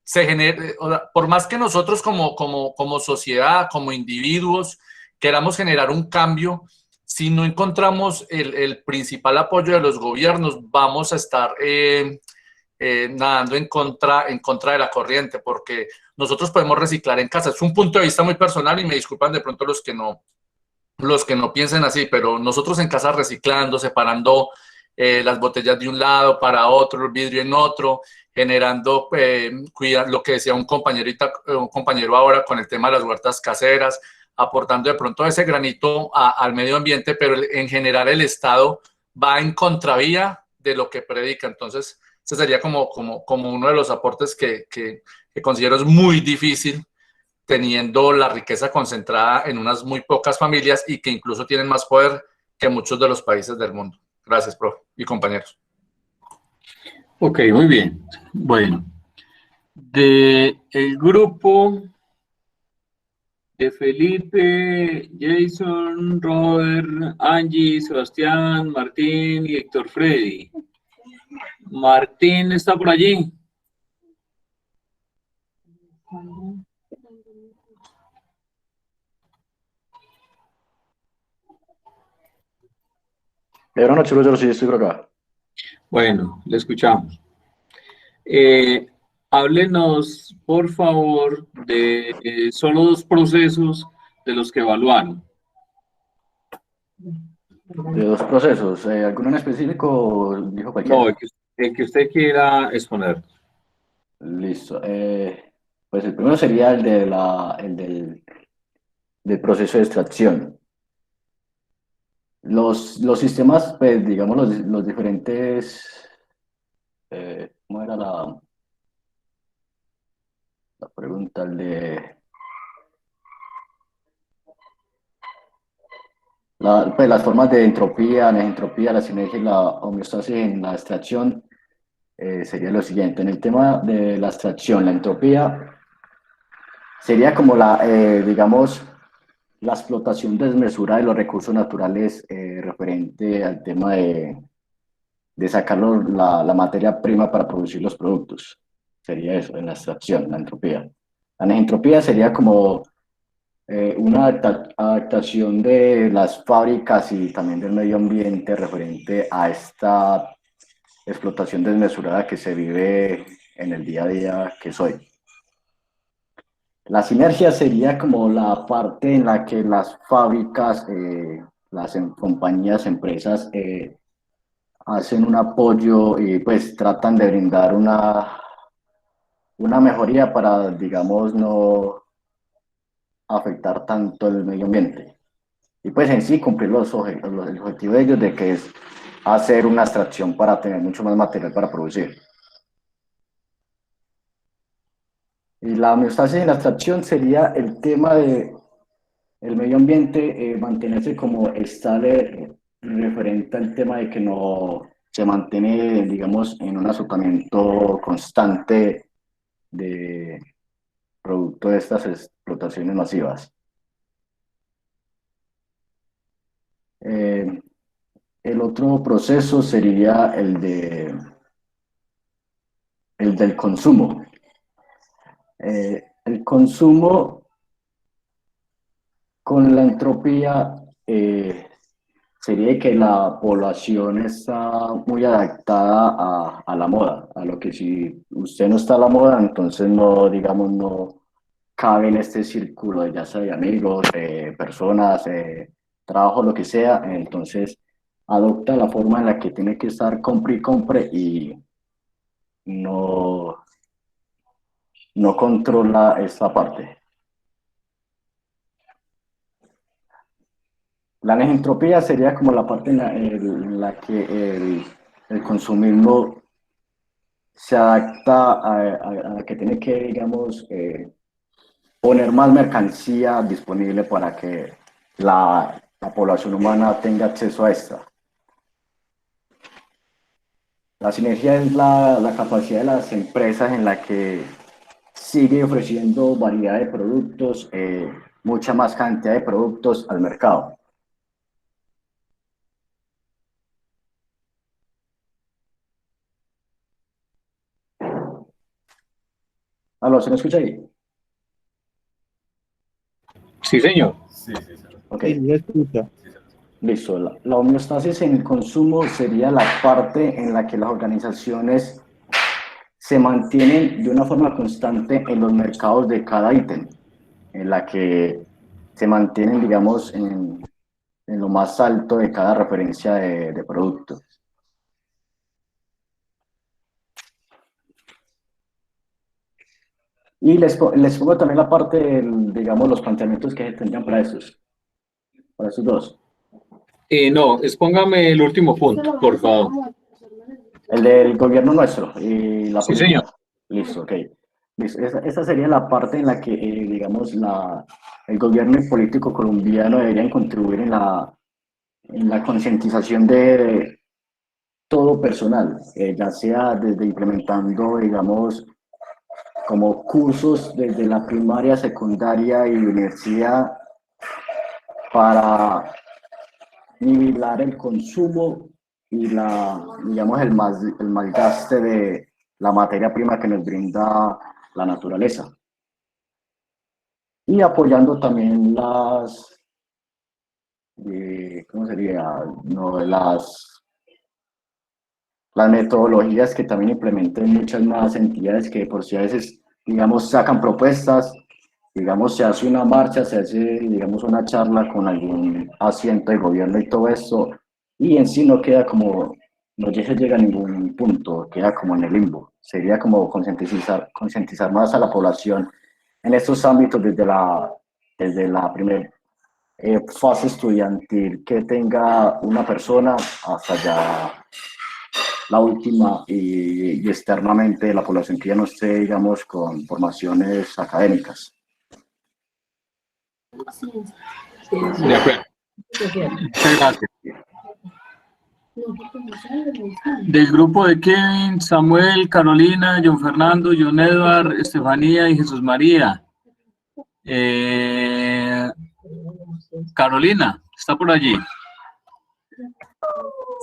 se genera, por más que nosotros como sociedad, como individuos, queramos generar un cambio, si no encontramos el principal apoyo de los gobiernos, vamos a estar nadando en contra de la corriente, porque nosotros podemos reciclar en casa. Es un punto de vista muy personal y me disculpan de pronto los que no piensen así, pero nosotros en casa reciclando, separando las botellas de un lado para otro, el vidrio en otro, generando, lo que decía un compañero ahora con el tema de las huertas caseras, aportando de pronto ese granito al medio ambiente, pero en general el Estado va en contravía de lo que predica. Entonces, ese sería como uno de los aportes que considero es muy difícil, teniendo la riqueza concentrada en unas muy pocas familias y que incluso tienen más poder que muchos de los países del mundo. Gracias, profe y compañeros. Ok, muy bien. Bueno, del grupo de Felipe, Jason, Robert, Angie, Sebastián, Martín y Héctor Freddy. Martín está por allí. Buenas noches, Roger, sí, estoy por acá. Bueno, le escuchamos. Háblenos, por favor, de solo dos procesos de los que evaluaron. De dos procesos, ¿alguno en específico? Dijo cualquiera. No, el que usted quiera exponer. Listo. Pues el primero sería el del proceso de extracción. Los sistemas, pues, digamos, los diferentes, ¿cómo era la pregunta? Pues, las formas de entropía, la entropía, la sinergia y la homeostasis en la extracción sería lo siguiente. En el tema de la extracción, la entropía sería como digamos, la explotación desmesurada de los recursos naturales referente al tema de sacar la materia prima para producir los productos. Sería eso, en la extracción, la entropía. La entropía sería como una adaptación de las fábricas y también del medio ambiente referente a esta explotación desmesurada que se vive en el día a día que soy. La sinergia sería como la parte en la que las fábricas, las compañías, empresas hacen un apoyo y pues tratan de brindar una mejoría para, digamos, no afectar tanto el medio ambiente. Y pues en sí cumplir el objetivo de ellos de que es hacer una extracción para tener mucho más material para producir. Y la homeostasis en la extracción sería el tema de el medio ambiente, mantenerse como estable referente al tema de que no se mantiene, digamos, en un azotamiento constante de producto de estas explotaciones masivas. El otro proceso sería el del consumo. El consumo con la entropía sería que la población está muy adaptada a la moda, a lo que si usted no está a la moda, entonces no, digamos, no cabe en este círculo de ya sea de amigos, personas, trabajo, lo que sea, entonces adopta la forma en la que tiene que estar compre y compre y no controla esta parte. La entropía sería como la parte en la que el consumismo se adapta a que tiene que, digamos, poner más mercancía disponible para que la población humana tenga acceso a esta. La sinergia es la capacidad de las empresas en la que sigue ofreciendo variedad de productos, mucha más cantidad de productos al mercado. ¿Aló, se me escucha ahí? Sí, señor. Ok. Listo. La homeostasis en el consumo sería la parte en la que las organizaciones se mantienen de una forma constante en los mercados de cada ítem, en la que se mantienen, digamos, en lo más alto de cada referencia de producto. Y les pongo también la parte, digamos, los planteamientos que se tendrían para esos dos. No, expóngame el último punto, por favor. El del gobierno nuestro y la Sí, política. señor. Listo, ok. Listo. Esa sería la parte en la que, digamos, el gobierno y político colombiano deberían contribuir en la concientización de todo personal, ya sea desde implementando, digamos, como cursos desde la primaria, secundaria y universidad para nivelar el consumo y digamos, el malgaste de la materia prima que nos brinda la naturaleza. Y apoyando también ¿cómo sería? No, las metodologías que también implementen muchas más entidades que por si a veces, digamos, sacan propuestas, digamos, se hace una marcha, se hace, digamos, una charla con algún asiento de gobierno y todo eso, y en sí no queda como, no llega a ningún punto, queda como en el limbo. Sería como concientizar más a la población en estos ámbitos desde la fase estudiantil que tenga una persona hasta ya la última y externamente la población que ya no esté, digamos, con formaciones académicas. De acuerdo. Muchas gracias. Del grupo de Kevin, Samuel, Carolina, John Fernando, John Edward, Estefanía y Jesús María. Carolina, ¿está por allí?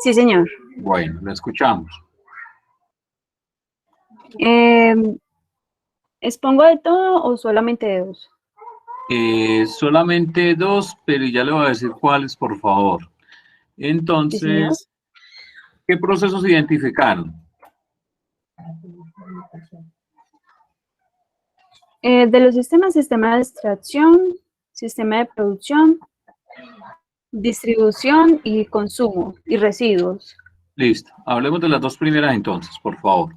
Sí, señor. Bueno, la escuchamos. ¿Expongo de todo o solamente de dos? Solamente dos, pero ya le voy a decir cuáles, por favor. Entonces, ¿qué procesos identificaron? De los sistemas, sistema de extracción, sistema de producción, distribución y consumo y residuos. Listo. Hablemos de las dos primeras entonces, por favor.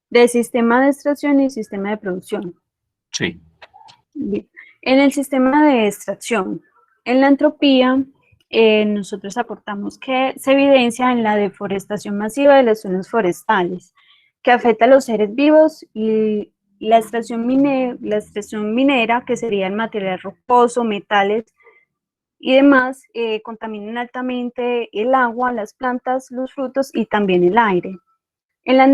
De sistema de extracción y sistema de producción. Sí. Bien. En el sistema de extracción, en la entropía, nosotros aportamos que se evidencia en la deforestación masiva de las zonas forestales, que afecta a los seres vivos, y la extracción minera, que sería el material rocoso, metales y demás, contaminan altamente el agua, las plantas, los frutos y también el aire. En la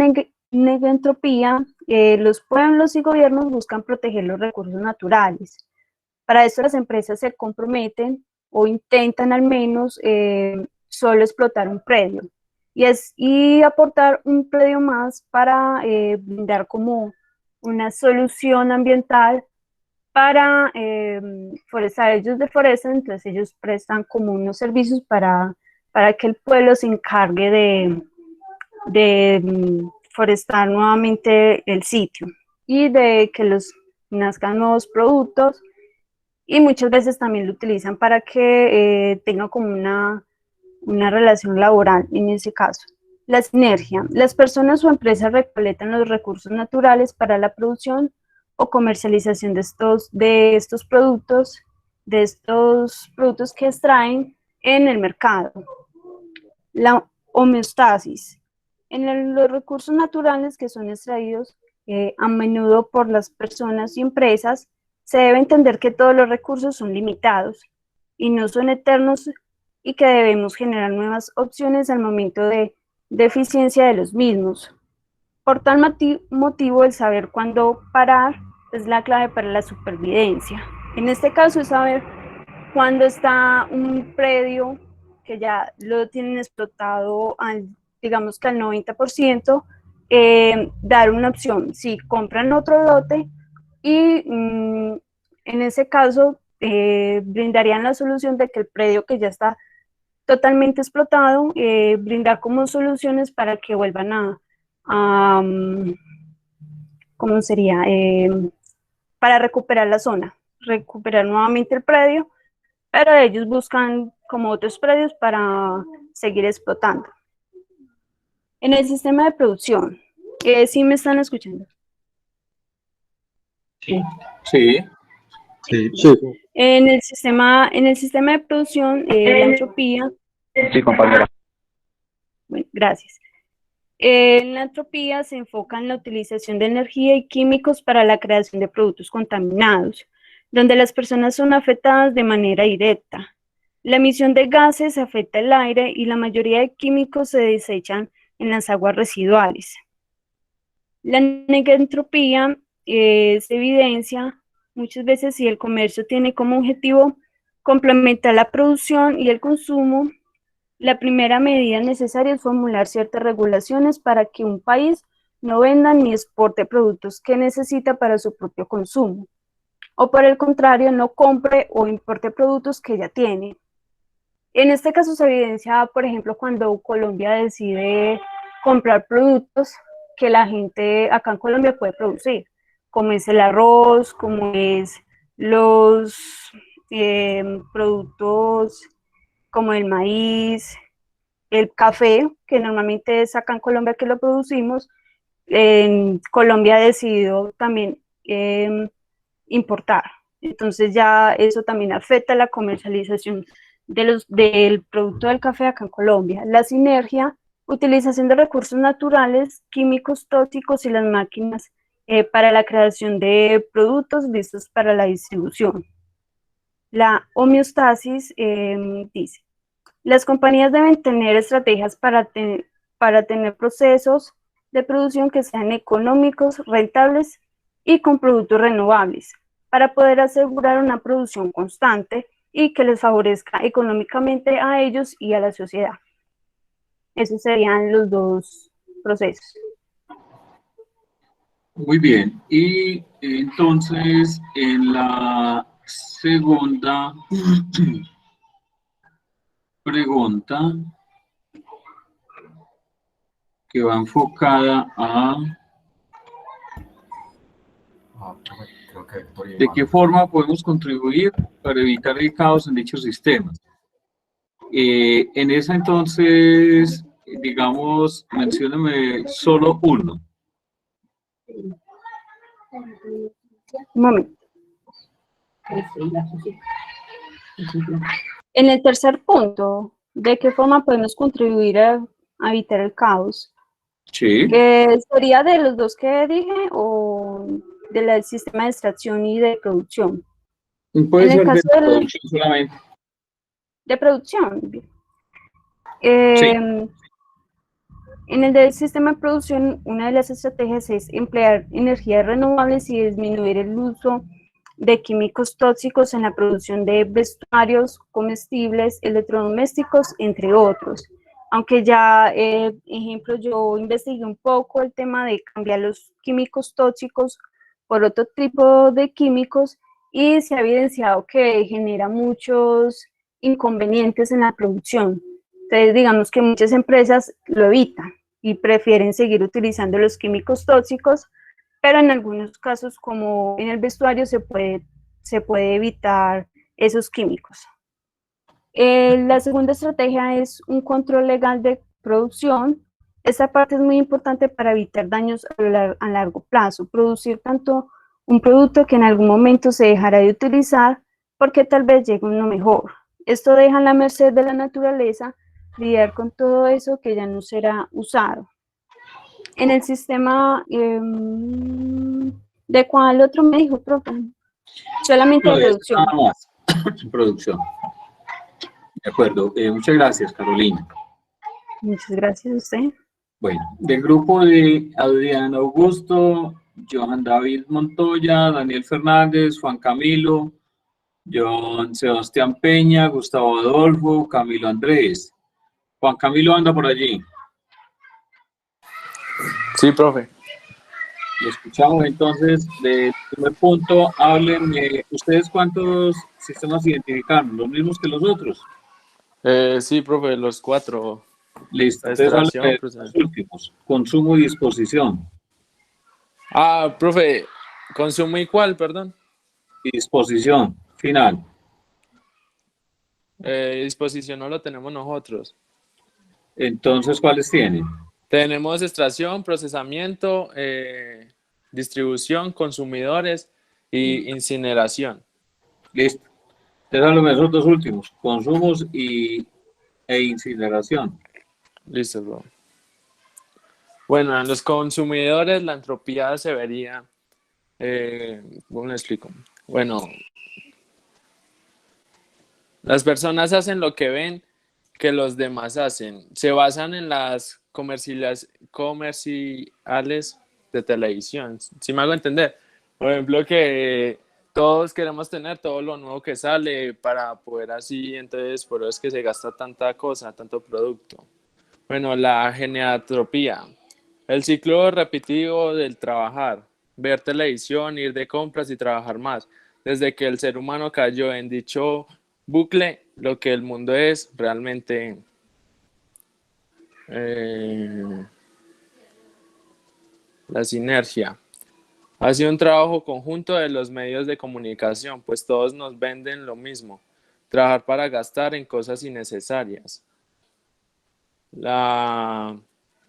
negentropía, los pueblos y gobiernos buscan proteger los recursos naturales. Para eso las empresas se comprometen o intentan al menos solo explotar un predio y aportar un predio más para brindar como una solución ambiental para forestar. Ellos deforestan, entonces ellos prestan como unos servicios para que el pueblo se encargue de forestar nuevamente el sitio y de que nazcan nuevos productos, y muchas veces también lo utilizan para que tenga como una relación laboral en ese caso. La sinergia. Las personas o empresas recolectan los recursos naturales para la producción o comercialización de estos productos que extraen en el mercado. La homeostasis. En los recursos naturales que son extraídos a menudo por las personas y empresas, se debe entender que todos los recursos son limitados y no son eternos, y que debemos generar nuevas opciones al momento de eficiencia de los mismos. Por tal motivo, el saber cuándo parar es la clave para la supervivencia. En este caso es saber cuándo está un predio que ya lo tienen explotado digamos que al 90%, dar una opción, si compran otro lote, y en ese caso brindarían la solución de que el predio que ya está totalmente explotado, brindar como soluciones para que vuelvan ¿cómo sería? Para recuperar la zona, recuperar nuevamente el predio, pero ellos buscan como otros predios para seguir explotando. En el sistema de producción, ¿sí me están escuchando? Sí. Sí. Sí, sí. En el sistema de producción, la entropía. Sí, compañera. Bueno, gracias. En la entropía se enfoca en la utilización de energía y químicos para la creación de productos contaminados, donde las personas son afectadas de manera directa. La emisión de gases afecta el aire y la mayoría de químicos se desechan en las aguas residuales. La negentropía se evidencia muchas veces si el comercio tiene como objetivo complementar la producción y el consumo. La primera medida necesaria es formular ciertas regulaciones para que un país no venda ni exporte productos que necesita para su propio consumo, o por el contrario, no compre o importe productos que ya tiene. En este caso se evidencia, por ejemplo, cuando Colombia decide comprar productos que la gente acá en Colombia puede producir, como es el arroz, como es los productos como el maíz, el café, que normalmente es acá en Colombia que lo producimos. En Colombia ha decidido también importar. Entonces ya eso también afecta la comercialización del producto del café acá en Colombia. La sinergia, utilización de recursos naturales, químicos tóxicos y las máquinas para la creación de productos listos para la distribución. La homeostasis dice, las compañías deben tener estrategias para tener procesos de producción que sean económicos, rentables y con productos renovables, para poder asegurar una producción constante y que les favorezca económicamente a ellos y a la sociedad. Esos serían los dos procesos. Muy bien. Y entonces, en la segunda pregunta, que va enfocada a ¿de qué forma podemos contribuir para evitar el caos en dichos sistemas? En esa entonces, digamos, mencióneme solo uno. Un momento. En el tercer punto, ¿de qué forma podemos contribuir a evitar el caos? Sí. ¿Sería de los dos que dije o del sistema de extracción y de producción? Puede En el ser de caso producción solamente. de producción. Sí. En el del sistema de producción, una de las estrategias es emplear energías renovables y disminuir el uso de químicos tóxicos en la producción de vestuarios, comestibles, electrodomésticos, entre otros. Aunque ya, ejemplo, yo investigué un poco el tema de cambiar los químicos tóxicos por otro tipo de químicos y se ha evidenciado que genera muchos inconvenientes en la producción. Entonces, digamos que muchas empresas lo evitan y prefieren seguir utilizando los químicos tóxicos, pero en algunos casos, como en el vestuario, se puede evitar esos químicos. La segunda estrategia es un control legal de producción. Esta parte es muy importante para evitar daños a largo plazo, producir tanto un producto que en algún momento se dejará de utilizar porque tal vez llegue uno mejor. Esto deja en la merced de la naturaleza lidiar con todo eso que ya no será usado. En el sistema, ¿de cuál otro me dijo, profe? Solamente de producción. Nada más. Producción. De acuerdo. Muchas gracias, Carolina. Muchas gracias a usted. Bueno, del grupo de Adrián Augusto, Johan David Montoya, Daniel Fernández, Juan Camilo, John Sebastián Peña, Gustavo Adolfo, Camilo Andrés. Juan Camilo anda por allí. Sí, profe. Lo escuchamos entonces. Del primer punto, háblenme. ¿Ustedes cuántos sistemas identificaron? ¿Los mismos que los otros? Sí, profe, los 4. Listo. Entonces háblenme de Extracción, los últimos. Consumo y disposición. Ah, profe, ¿consumo y cuál, perdón? Y disposición final. Disposición no lo tenemos nosotros. Entonces, ¿cuáles tienen? Tenemos extracción, procesamiento, distribución, consumidores y incineración. Listo. Entonces háblenme de esos dos últimos. Consumos e incineración. Listo, bro. Bueno, en los consumidores la entropía se vería, ¿cómo lo explico? Bueno, las personas hacen lo que ven que los demás hacen. Se basan en las comerciales de televisión. ¿Sí me hago entender? Por ejemplo, que todos queremos tener todo lo nuevo que sale para poder así, entonces por eso es que se gasta tanta cosa, tanto producto. Bueno, la geneatropía. El ciclo repetitivo del trabajar, ver televisión, ir de compras y trabajar más. Desde que el ser humano cayó en dicho bucle, lo que el mundo es realmente la sinergia. Ha sido un trabajo conjunto de los medios de comunicación, pues todos nos venden lo mismo. Trabajar para gastar en cosas innecesarias. La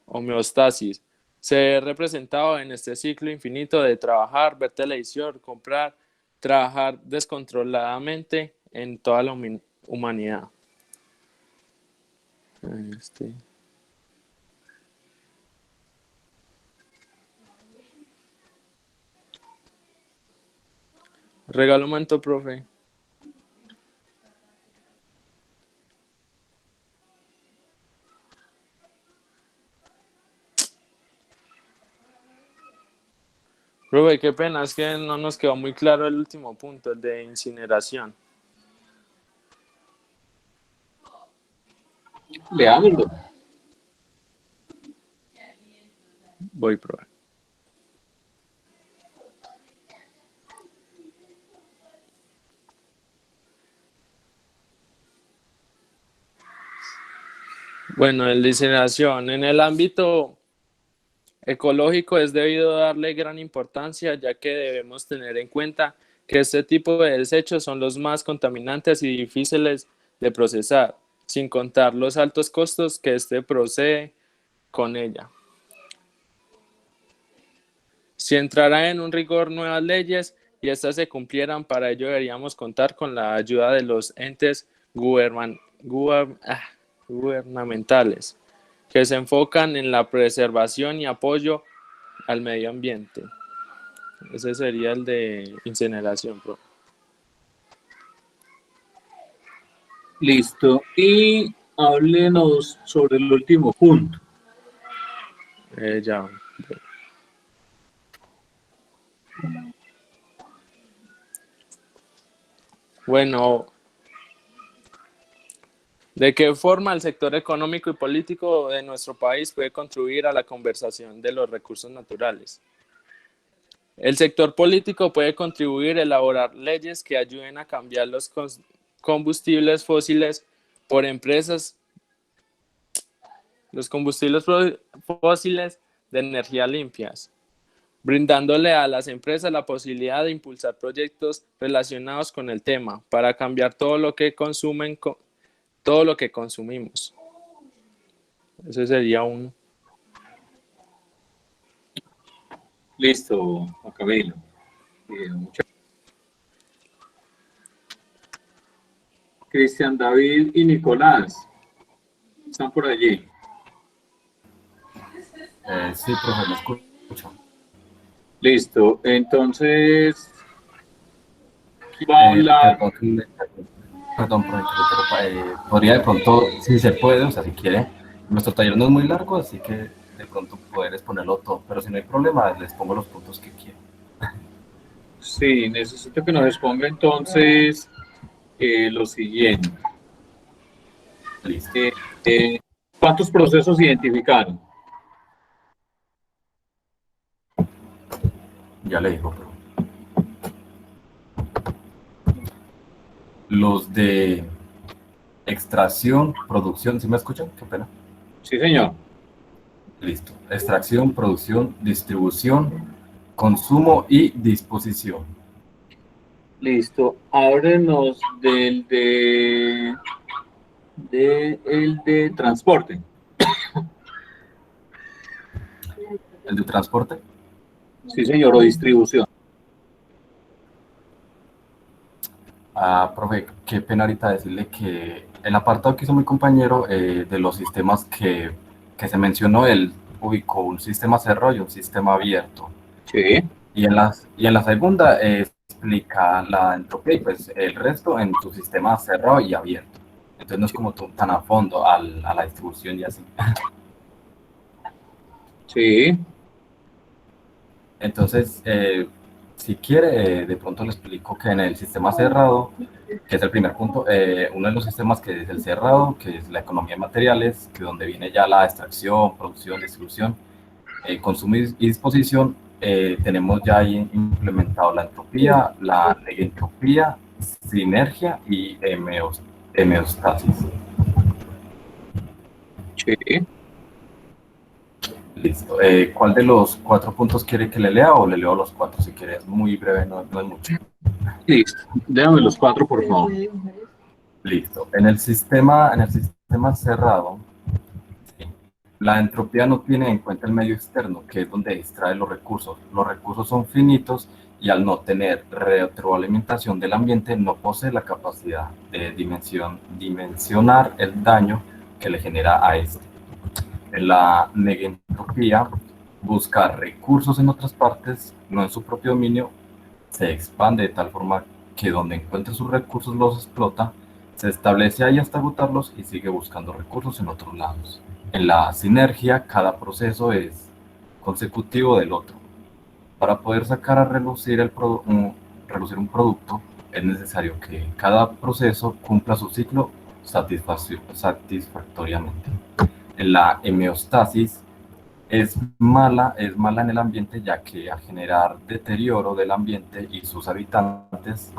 homeostasis se ha representado en este ciclo infinito de trabajar, ver televisión, comprar trabajar descontroladamente en toda la humanidad. Regalo un momento, profe. Profe, qué pena, es que no nos quedó muy claro el último punto, el de incineración. Leámoslo. Voy, profe. Bueno, el de incineración. En el ámbito ecológico es debido darle gran importancia, ya que debemos tener en cuenta que este tipo de desechos son los más contaminantes y difíciles de procesar, sin contar los altos costos que este procede con ella. Si entrara en un rigor nuevas leyes y estas se cumplieran, para ello deberíamos contar con la ayuda de los entes gubernamentales que se enfocan en la preservación y apoyo al medio ambiente. Ese sería el de incineración, bro. Listo. Y háblenos sobre el último punto. Ya. Bueno, ¿de qué forma el sector económico y político de nuestro país puede contribuir a la conservación de los recursos naturales? El sector político puede contribuir a elaborar leyes que ayuden a cambiar los combustibles fósiles por empresas, los combustibles fósiles de energía limpias, brindándole a las empresas la posibilidad de impulsar proyectos relacionados con el tema para cambiar todo lo que consumen, todo lo que consumimos. Ese sería un... Listo, Juan Camilo. Cristian, David y Nicolás están por allí. Sí, profe, lo escucho. Listo, entonces va a hablar. Perdón, profe, podría de pronto, si se puede, o sea, si quiere, nuestro taller no es muy largo, así que de pronto poder exponerlo todo, pero si no hay problema, les pongo los puntos que quiero. Sí, necesito que nos exponga entonces lo siguiente. Listo. ¿Cuántos procesos identificaron? Ya le digo, pero los de extracción, producción, ¿sí me escuchan? Qué pena. Sí, señor. Listo. Extracción, producción, distribución, consumo y disposición. Listo. Ábrenos el de transporte. ¿El de transporte? Sí, señor, o distribución. Profe, qué pena ahorita decirle que el apartado que hizo mi compañero de los sistemas que se mencionó, él ubicó un sistema cerrado y un sistema abierto. Sí. Y en la segunda explica la entropía y pues el resto en su sistema cerrado y abierto. Entonces no es como tan a fondo a la distribución y así. Sí. Entonces, si quiere, de pronto le explico que en el sistema cerrado, que es el primer punto, uno de los sistemas que es el cerrado, que es la economía de materiales, que donde viene ya la extracción, producción, distribución, consumo y disposición, tenemos ya ahí implementado la entropía, la entropía, sinergia y homeostasis. Sí. Listo. ¿Cuál de los 4 puntos quiere que le lea o le leo los 4 si quiere? Es muy breve, no es mucho. Listo. Déjame los 4, por favor. Listo. En el sistema cerrado, sí, la entropía no tiene en cuenta el medio externo, que es donde extrae los recursos. Los recursos son finitos y al no tener retroalimentación del ambiente no posee la capacidad de dimensionar el daño que le genera a este. En la negentropía, buscar recursos en otras partes, no en su propio dominio, se expande de tal forma que donde encuentre sus recursos los explota, se establece ahí hasta agotarlos y sigue buscando recursos en otros lados. En la sinergia, cada proceso es consecutivo del otro. Para poder sacar a relucir un producto, es necesario que cada proceso cumpla su ciclo satisfactoriamente. En la homeostasis es mala en el ambiente, ya que al generar deterioro del ambiente y sus habitantes,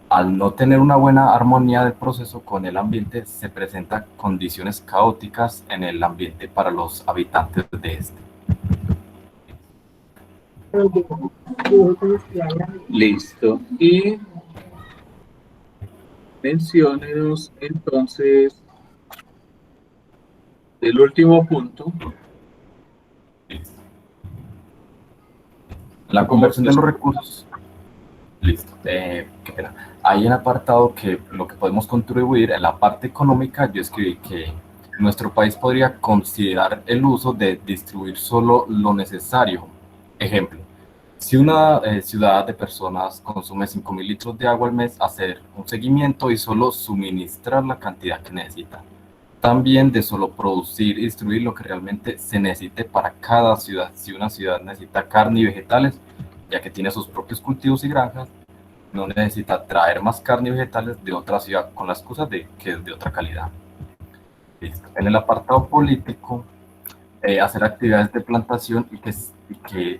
al no tener una buena armonía del proceso con el ambiente, se presentan condiciones caóticas en el ambiente para los habitantes de este. Listo. Y menciónenos entonces el último punto. La conversión de los recursos. Listo. Qué pena. Hay un apartado que lo que podemos contribuir en la parte económica. Yo escribí que nuestro país podría considerar el uso de distribuir solo lo necesario. Ejemplo, si una ciudad de personas consume 5.000 litros de agua al mes, hacer un seguimiento y solo suministrar la cantidad que necesita. También de solo producir y distribuir lo que realmente se necesite para cada ciudad. Si una ciudad necesita carne y vegetales, ya que tiene sus propios cultivos y granjas, no necesita traer más carne y vegetales de otra ciudad con la excusa de que es de otra calidad. Listo. En el apartado político, hacer actividades de plantación y que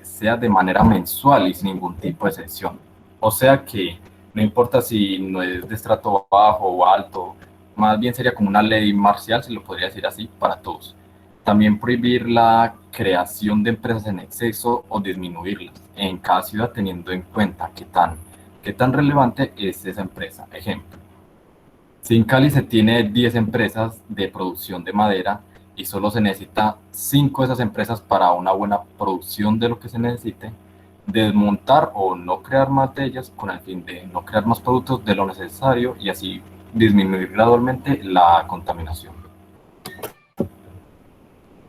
sea de manera mensual y sin ningún tipo de excepción. O sea que no importa si no es de estrato bajo o alto, más bien sería como una ley marcial, se lo podría decir así, para todos. También prohibir la creación de empresas en exceso o disminuirlas en cada ciudad, teniendo en cuenta qué tan relevante es esa empresa. Ejemplo, si en Cali se tiene 10 empresas de producción de madera y solo se necesita 5 de esas empresas para una buena producción de lo que se necesite, desmontar o no crear más de ellas con el fin de no crear más productos de lo necesario y así disminuir gradualmente la contaminación.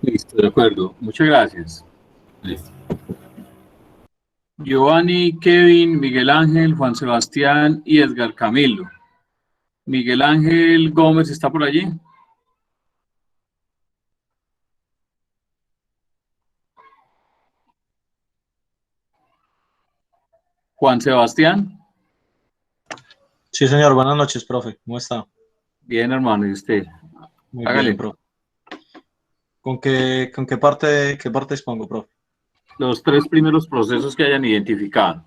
Listo, de acuerdo. Muchas gracias. Listo. Giovanni, Kevin, Miguel Ángel, Juan Sebastián y Edgar Camilo. Miguel Ángel Gómez está por allí. Juan Sebastián. Sí, señor. Buenas noches, profe. ¿Cómo está? Bien, hermano. ¿Y usted? Muy Hágale. bien, profe. ¿Con qué parte expongo, profe? Los 3 primeros procesos que hayan identificado.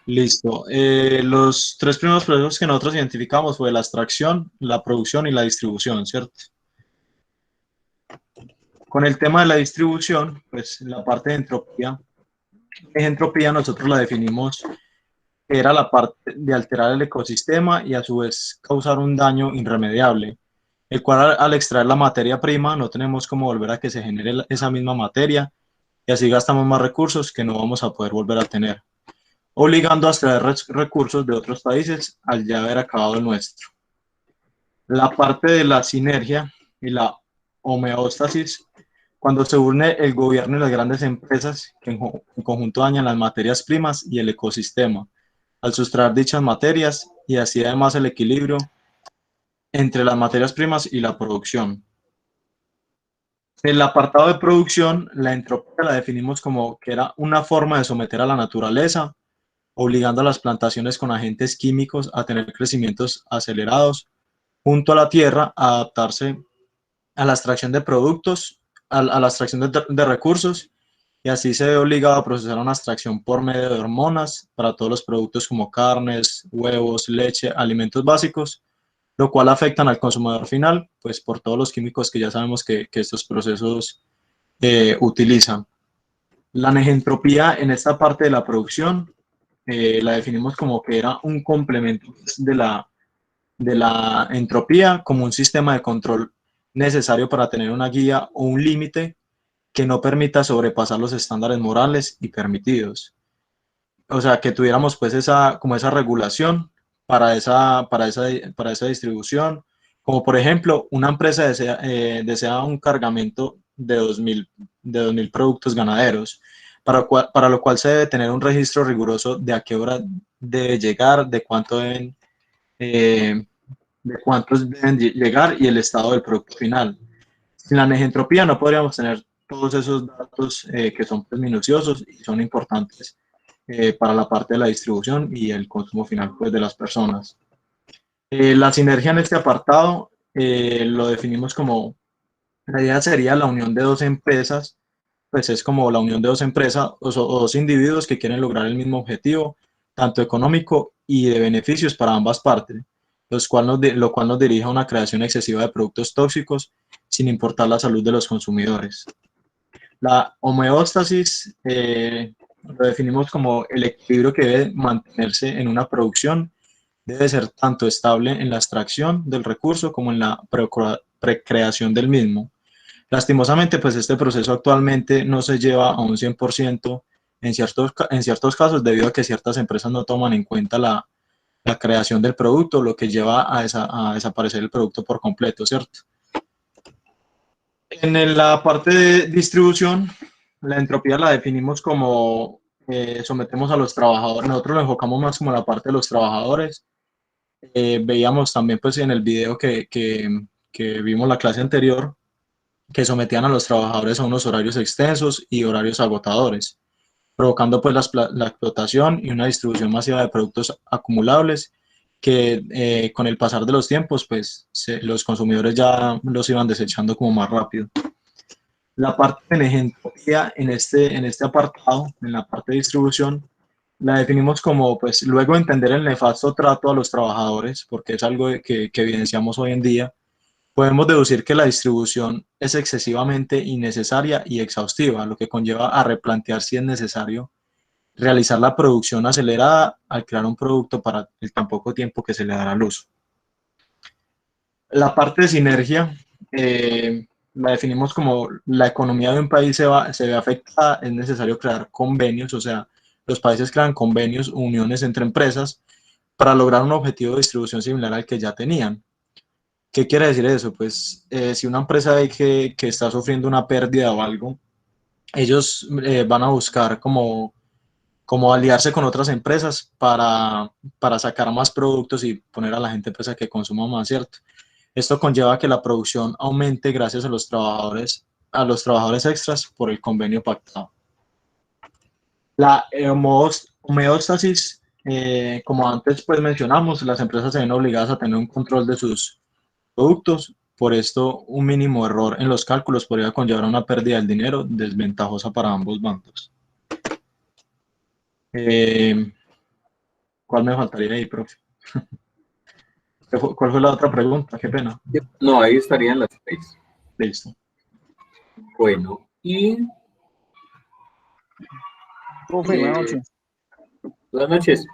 Listo. Los 3 primeros procesos que nosotros identificamos fue la extracción, la producción y la distribución, ¿cierto? Con el tema de la distribución, pues la parte de entropía. Entropía nosotros la definimos que era la parte de alterar el ecosistema y a su vez causar un daño irremediable, el cual al extraer la materia prima no tenemos cómo volver a que se genere esa misma materia y así gastamos más recursos que no vamos a poder volver a tener, obligando a extraer recursos de otros países al ya haber acabado el nuestro. La parte de la sinergia y la homeostasis, cuando se une el gobierno y las grandes empresas que en conjunto dañan las materias primas y el ecosistema, al sustraer dichas materias y así además el equilibrio entre las materias primas y la producción. En el apartado de producción, la entropía la definimos como que era una forma de someter a la naturaleza, obligando a las plantaciones con agentes químicos a tener crecimientos acelerados junto a la tierra, a adaptarse a la extracción de productos, a la extracción de recursos, y así se ve obligado a procesar una extracción por medio de hormonas para todos los productos como carnes, huevos, leche, alimentos básicos, lo cual afectan al consumidor final, pues por todos los químicos que ya sabemos que estos procesos utilizan. La negentropía en esta parte de la producción la definimos como que era un complemento de la entropía, como un sistema de control necesario para tener una guía o un límite que no permita sobrepasar los estándares morales y permitidos. o sea, que tuviéramos pues esa, como esa regulación para esa distribución. Como por ejemplo, una empresa desea un cargamento de 2.000 productos ganaderos, para lo cual se debe tener un registro riguroso de a qué hora debe llegar, de cuántos deben llegar y el estado del producto final. Sin la negentropía no podríamos tener todos esos datos que son pues, minuciosos y son importantes para la parte de la distribución y el consumo final pues, de las personas. La sinergia en este apartado lo definimos como, la idea sería la unión de dos empresas, pues es como la unión de dos empresas o dos individuos que quieren lograr el mismo objetivo, tanto económico y de beneficios para ambas partes, lo cual nos dirige a una creación excesiva de productos tóxicos sin importar la salud de los consumidores. La homeostasis lo definimos como el equilibrio que debe mantenerse en una producción. Debe ser tanto estable en la extracción del recurso como en la precreación del mismo. Lastimosamente, pues este proceso actualmente no se lleva a un 100% en ciertos casos debido a que ciertas empresas no toman en cuenta la creación del producto, lo que lleva a desaparecer el producto por completo, ¿cierto? En la parte de distribución, la entropía la definimos como sometemos a los trabajadores, nosotros lo enfocamos más como la parte de los trabajadores. Veíamos también pues en el video que vimos la clase anterior, que sometían a los trabajadores a unos horarios extensos y horarios agotadores, provocando pues la explotación y una distribución masiva de productos acumulables que con el pasar de los tiempos pues los consumidores ya los iban desechando como más rápido. La parte de negentropía en este apartado, en la parte de distribución, la definimos como, pues, luego de entender el nefasto trato a los trabajadores, porque es algo que evidenciamos hoy en día, podemos deducir que la distribución es excesivamente innecesaria y exhaustiva, lo que conlleva a replantear si es necesario realizar la producción acelerada al crear un producto para el tan poco tiempo que se le dará al uso. La parte de sinergia la definimos como la economía de un país se ve afectada, es necesario crear convenios, o sea, los países crean convenios, uniones entre empresas para lograr un objetivo de distribución similar al que ya tenían. ¿Qué quiere decir eso? Pues si una empresa ve que está sufriendo una pérdida o algo, ellos van a buscar como aliarse con otras empresas para sacar más productos y poner a la gente pues, a que consuma más, ¿cierto? Esto conlleva que la producción aumente gracias a los trabajadores extras por el convenio pactado. La homeostasis, como antes pues mencionamos, las empresas se ven obligadas a tener un control de sus productos. Por esto, un mínimo error en los cálculos podría conllevar a una pérdida del dinero desventajosa para ambos bancos. ¿Cuál me faltaría ahí, profe? ¿Cuál fue la otra pregunta? Qué pena. No, ahí estarían las 6. Listo. Bueno, y... Profe, buenas noches. Buenas noches.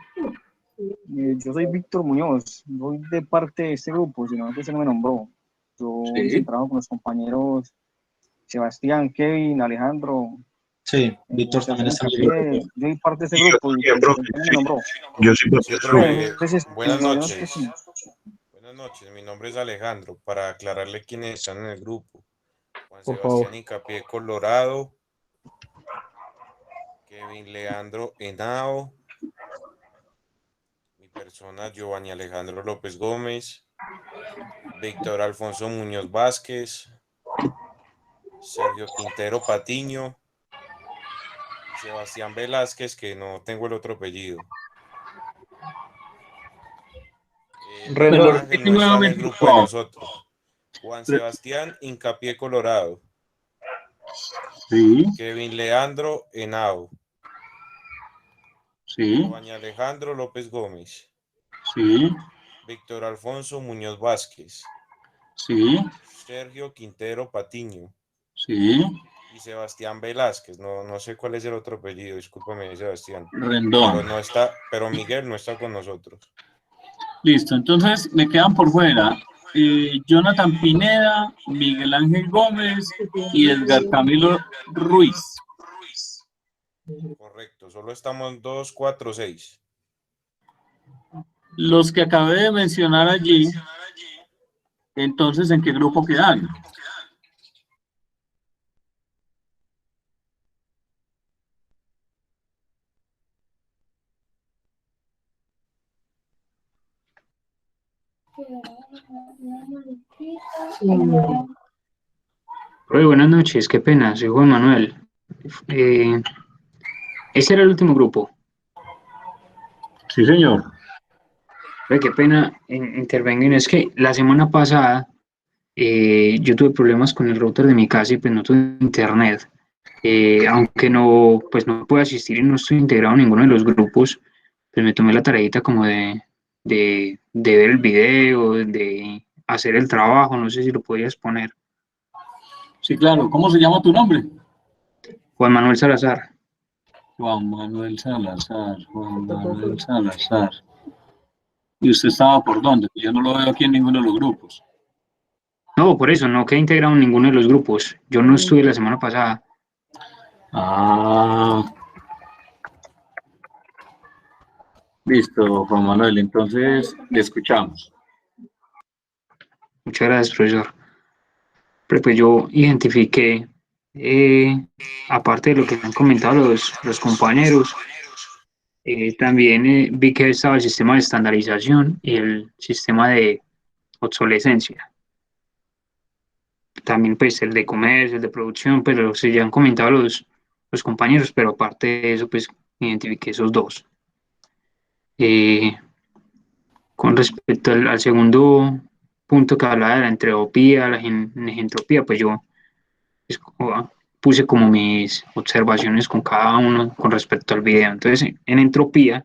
Yo soy Víctor Muñoz, soy de parte de este grupo, sino que se no me nombró. Yo hice trabajo con los compañeros Sebastián, Kevin, Alejandro. Sí, Víctor también está aquí. Yo soy parte de ese grupo y me nombró. Yo soy Entonces, Buenas noches. Buenas noches, mi nombre es Alejandro. Para aclararle quiénes están en el grupo: Juan Sebastián Hincapié Colorado, Kevin Leandro Henao, mi persona Giovanni Alejandro López Gómez, Víctor Alfonso Muñoz Vázquez, Sergio Quintero Patiño, Sebastián Velázquez, que no tengo el otro apellido. No está en el grupo de nosotros. Juan Sebastián Hincapié Colorado. Sí. Kevin Leandro Henao. Sí. Giovanni Alejandro López Gómez. Sí. Víctor Alfonso Muñoz Vázquez. Sí. Sergio Quintero Patiño. Sí. Y Sebastián Velázquez. No sé cuál es el otro apellido, discúlpame, Sebastián. Rendón. Pero Miguel no está con nosotros. Listo, entonces me quedan por fuera Jonathan Pineda, Miguel Ángel Gómez y Edgar Camilo Ruiz. Correcto, solo estamos 2, 4, 6. Los que acabé de mencionar allí, entonces, ¿en qué grupo quedan? Hola, buenas noches, qué pena, soy Juan Manuel. Ese era el último grupo. Sí, señor. Qué pena, intervengo. Y es que la semana pasada yo tuve problemas con el router de mi casa y pues no tuve internet. Aunque no, pues no puedo asistir y no estoy integrado en ninguno de los grupos, pues me tomé la tareita como de ver el video, de hacer el trabajo, no sé si lo podías poner. Sí, claro. ¿Cómo se llama tu nombre? Juan Manuel Salazar. Juan Manuel Salazar, Juan Manuel Salazar. ¿Y usted estaba por dónde? Yo no lo veo aquí en ninguno de los grupos. No, por eso, no quedé integrado en ninguno de los grupos. Yo no estuve la semana pasada. Ah. Listo, Juan Manuel. Entonces, le escuchamos. Muchas gracias, profesor. Pero pues yo identifiqué, aparte de lo que han comentado los compañeros, también vi que estaba el sistema de estandarización y el sistema de obsolescencia. También pues el de comercio, el de producción, pero se ya han comentado los compañeros, pero aparte de eso, pues identifiqué esos dos. Con respecto al segundo punto que hablaba de la entropía, la entropía, pues yo puse como mis observaciones con cada uno con respecto al video. Entonces, en entropía,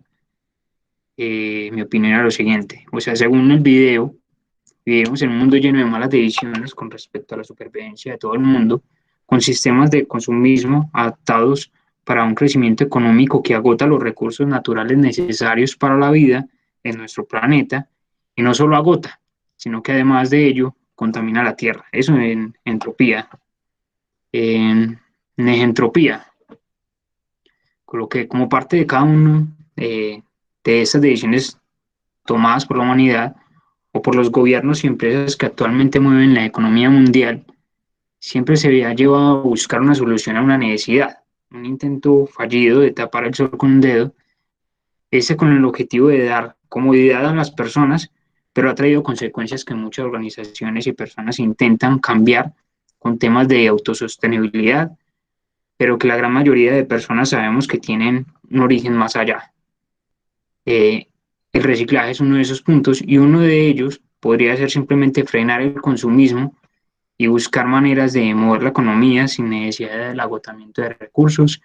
mi opinión era lo siguiente. O sea, según el video, vivimos en un mundo lleno de malas decisiones con respecto a la supervivencia de todo el mundo, con sistemas de consumismo adaptados para un crecimiento económico que agota los recursos naturales necesarios para la vida en nuestro planeta, y no solo agota, sino que además de ello contamina la Tierra. Eso en entropía. En entropía, coloqué como parte de cada uno de esas decisiones tomadas por la humanidad o por los gobiernos y empresas que actualmente mueven la economía mundial, siempre se había llevado a buscar una solución a una necesidad, un intento fallido de tapar el sol con un dedo, ese con el objetivo de dar comodidad a las personas, pero ha traído consecuencias que muchas organizaciones y personas intentan cambiar con temas de autosostenibilidad, pero que la gran mayoría de personas sabemos que tienen un origen más allá. El reciclaje es uno de esos puntos y uno de ellos podría ser simplemente frenar el consumismo y buscar maneras de mover la economía sin necesidad del agotamiento de recursos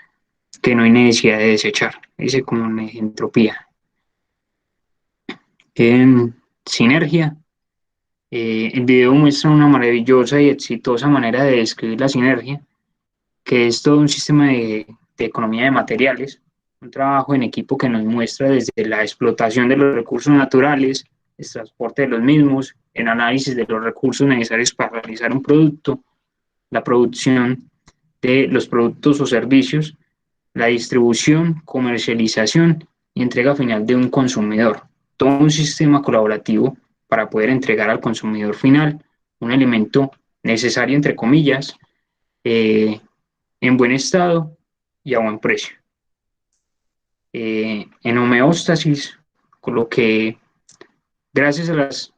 que no hay necesidad de desechar. Ese como una entropía. En sinergia, el video muestra una maravillosa y exitosa manera de describir la sinergia, que es todo un sistema de economía de materiales, un trabajo en equipo que nos muestra desde la explotación de los recursos naturales, el transporte de los mismos, el análisis de los recursos necesarios para realizar un producto, la producción de los productos o servicios, la distribución, comercialización y entrega final de un consumidor. Todo un sistema colaborativo para poder entregar al consumidor final un elemento necesario, entre comillas, en buen estado y a buen precio. En homeostasis, con lo que gracias a las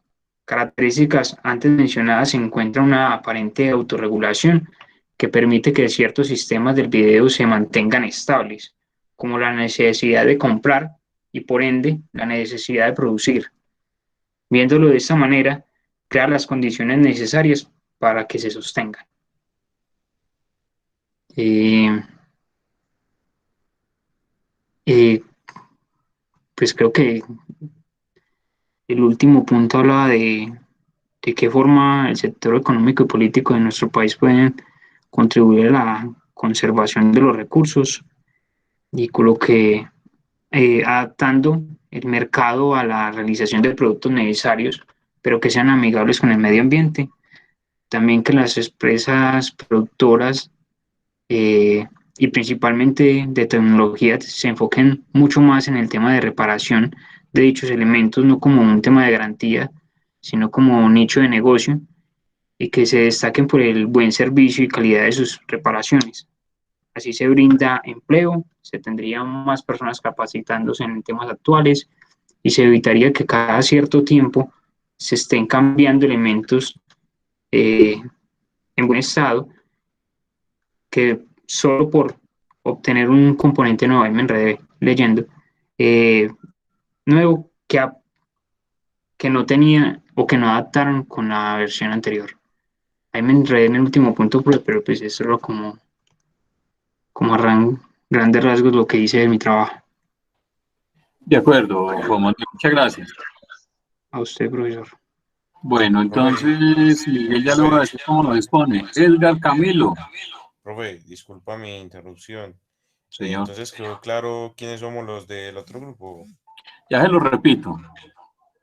características antes mencionadas se encuentra una aparente autorregulación que permite que ciertos sistemas del video se mantengan estables, como la necesidad de comprar y por ende la necesidad de producir. Viéndolo de esta manera, crea las condiciones necesarias para que se sostengan. Pues creo que el último punto hablaba de qué forma el sector económico y político de nuestro país pueden contribuir a la conservación de los recursos y con lo que adaptando el mercado a la realización de productos necesarios, pero que sean amigables con el medio ambiente. También que las empresas productoras y principalmente de tecnología se enfoquen mucho más en el tema de reparación de dichos elementos, no como un tema de garantía, sino como un nicho de negocio, y que se destaquen por el buen servicio y calidad de sus reparaciones. Así se brinda empleo, se tendrían más personas capacitándose en temas actuales y se evitaría que cada cierto tiempo se estén cambiando elementos en buen estado, que solo por obtener un componente nuevo, ahí me enredé leyendo, nuevo que no tenía o que no adaptaron con la versión anterior. Ahí me enredé en el último punto, pero pues eso es como a grandes rasgos lo que hice de mi trabajo. De acuerdo, Juan Manuel, muchas gracias. A usted, profesor. Bueno, entonces, Miguel ya lo va a decir cómo lo dispone. Edgar Camilo. Profe, disculpa mi interrupción. Señor. Entonces quedó claro quiénes somos los del otro grupo. Ya se lo repito.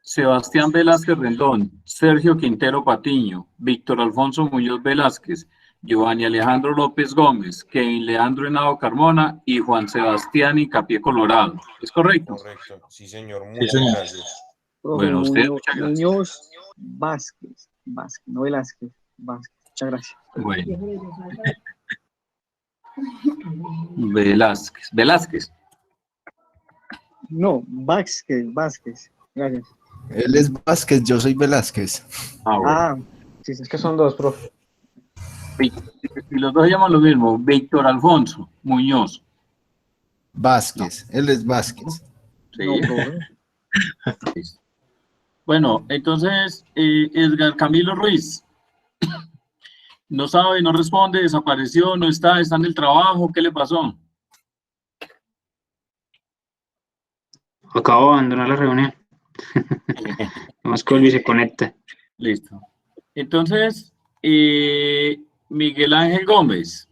Sebastián Velázquez Rendón, Sergio Quintero Patiño, Víctor Alfonso Muñoz Velázquez, Giovanni Alejandro López Gómez, Kevin Leandro Henao Carmona y Juan Sebastián Hincapié Colorado. ¿Es correcto? Correcto. Sí, señor. Muchas gracias. Bueno, usted, muchas gracias. Muñoz Vázquez, no Velázquez, Vázquez. Muchas gracias. Bueno. Velázquez. No, Vázquez. Gracias. Él es Vázquez, yo soy Velázquez. Bueno. Sí, es que son dos, profe. Y los dos llaman lo mismo. Víctor Alfonso Muñoz. Vázquez, él es Vázquez. Sí. Bueno, entonces, Edgar Camilo Ruiz. No sabe, no responde, desapareció, no está en el trabajo, ¿qué le pasó? Acabo de abandonar la reunión. Más que y se conecta. Listo. Entonces, Miguel Ángel Gómez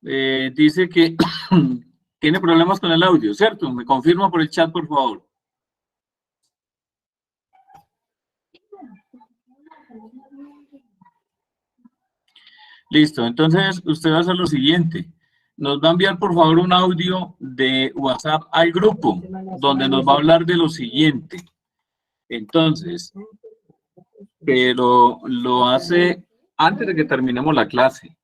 dice que tiene problemas con el audio, ¿cierto? Me confirma por el chat, por favor. Listo, entonces usted va a hacer lo siguiente. Nos va a enviar, por favor, un audio de WhatsApp al grupo, donde nos va a hablar de lo siguiente. Entonces, pero lo hace antes de que terminemos la clase.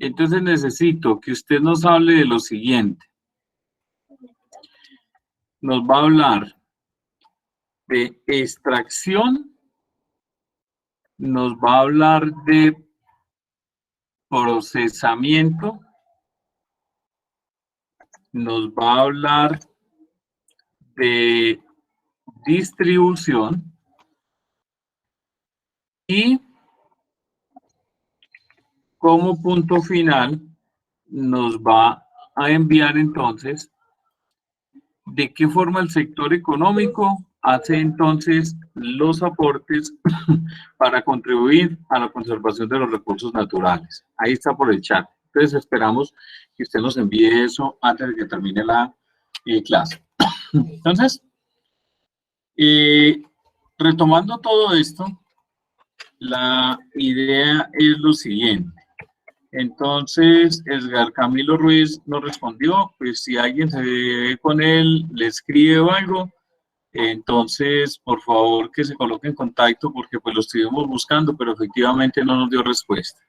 Entonces necesito que usted nos hable de lo siguiente. Nos va a hablar de extracción, nos va a hablar de procesamiento, nos va a hablar de distribución y como punto final nos va a enviar entonces de qué forma el sector económico hace entonces los aportes para contribuir a la conservación de los recursos naturales. Ahí está por el chat. Entonces esperamos que usted nos envíe eso antes de que termine la clase. Entonces, retomando todo esto, la idea es lo siguiente. Entonces, Edgar Camilo Ruiz nos respondió, pues si alguien se ve con él, le escribe o algo, entonces, por favor, que se coloque en contacto porque pues lo estuvimos buscando, pero efectivamente no nos dio respuesta.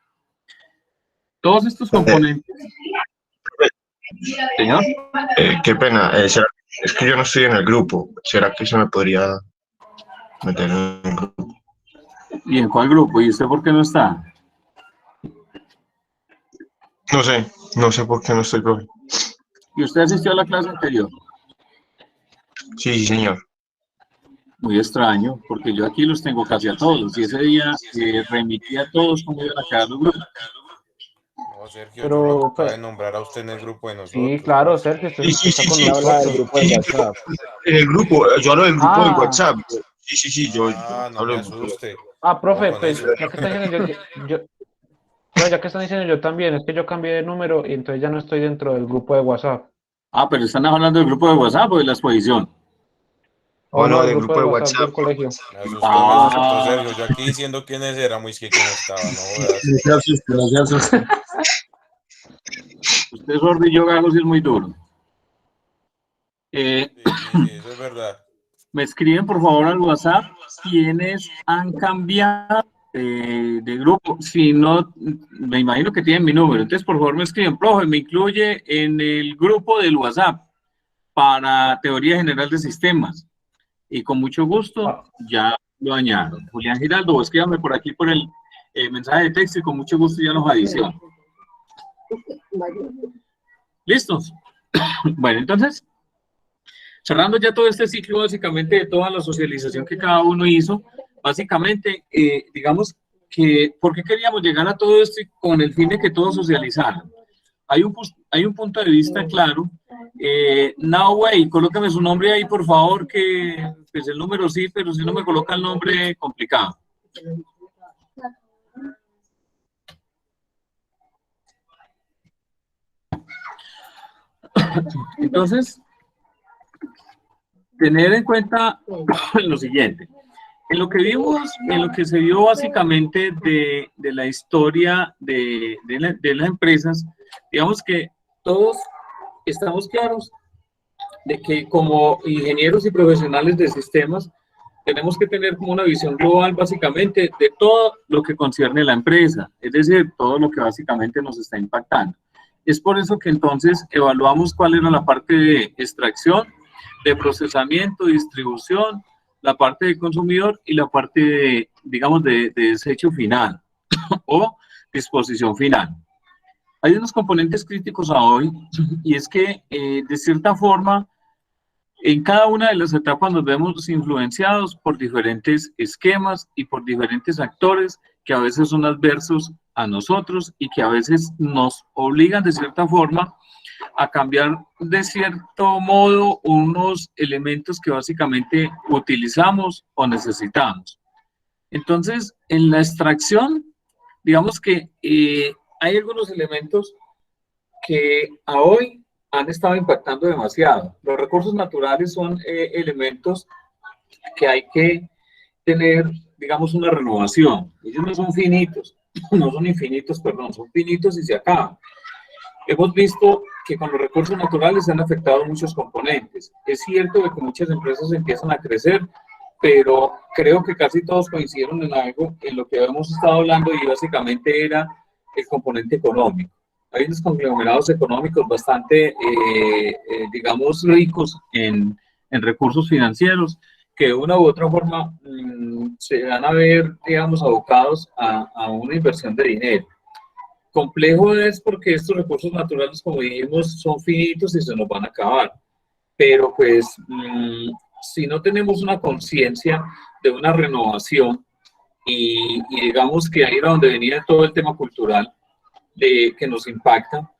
Todos estos componentes... Señor. Qué pena, es que yo no estoy en el grupo. ¿Será que se me podría meter en el grupo? ¿Y en cuál grupo? ¿Y usted por qué no está? No sé por qué no estoy, profe. ¿Y usted asistió a la clase anterior? Sí, señor. Muy extraño, porque yo aquí los tengo casi a todos, y ese día remití a todos cómo iban a quedar los grupos. No, Sergio, Pero, yo lo acabo de nombrar a usted en el grupo de nosotros. Sí, claro, Sergio, usted está con Sí, nosotros. del grupo de WhatsApp. En el grupo, yo hablo del grupo de WhatsApp. Sí, yo no me asuste. Profe, pues, ya que están diciendo ya que están diciendo yo también, es que yo cambié de número y entonces ya no estoy dentro del grupo de WhatsApp. Pero están hablando del grupo de WhatsApp o de la exposición. No, del grupo de WhatsApp del colegio. Me asustó, Sergio. Yo aquí diciendo quiénes éramos y que quién estaba, no jodas. No se asuste. Usted es sordo y yo hago si es muy duro. Sí, eso es verdad. Me escriben por favor al WhatsApp quienes han cambiado de grupo. Si no, me imagino que tienen mi número. Entonces, por favor, me escriben, profe, me incluye en el grupo del WhatsApp para Teoría General de Sistemas. Y con mucho gusto ya lo añado. Julián Giraldo, escríbame por aquí por el mensaje de texto y con mucho gusto ya los adiciono. ¿Listos? Bueno, entonces, cerrando ya todo este ciclo básicamente de toda la socialización que cada uno hizo, básicamente, digamos que, ¿por qué queríamos llegar a todo esto con el fin de que todos socializaran? Hay un punto de vista claro. Noway, colócame su nombre ahí, por favor, que pues el número sí, pero si no me coloca el nombre, complicado. Entonces, tener en cuenta lo siguiente. En lo que vimos, en lo que se vio básicamente de la historia de las empresas, digamos que todos estamos claros de que como ingenieros y profesionales de sistemas tenemos que tener como una visión global básicamente de todo lo que concierne a la empresa, es decir, todo lo que básicamente nos está impactando. Es por eso que entonces evaluamos cuál era la parte de extracción, de procesamiento, distribución, la parte de consumidor y la parte de, digamos, de desecho final o disposición final. Hay unos componentes críticos a hoy y es que de cierta forma en cada una de las etapas nos vemos influenciados por diferentes esquemas y por diferentes actores que a veces son adversos a nosotros y que a veces nos obligan de cierta forma a cambiar de cierto modo unos elementos que básicamente utilizamos o necesitamos. Entonces, en la extracción, digamos que hay algunos elementos que a hoy han estado impactando demasiado. Los recursos naturales son elementos que hay que tener, digamos, una renovación. Ellos no son finitos, no son infinitos, perdón, son finitos y se acaban. Hemos visto que con los recursos naturales se han afectado muchos componentes. Es cierto que muchas empresas empiezan a crecer, pero creo que casi todos coincidieron en algo, en lo que hemos estado hablando, y básicamente era el componente económico. Hay unos conglomerados económicos bastante, digamos, ricos en recursos financieros, que de una u otra forma se van a ver, digamos, abocados a una inversión de dinero. Complejo es porque estos recursos naturales, como dijimos, son finitos y se nos van a acabar. Pero pues, si no tenemos una conciencia de una renovación y digamos que ahí era donde venía todo el tema cultural que nos impacta,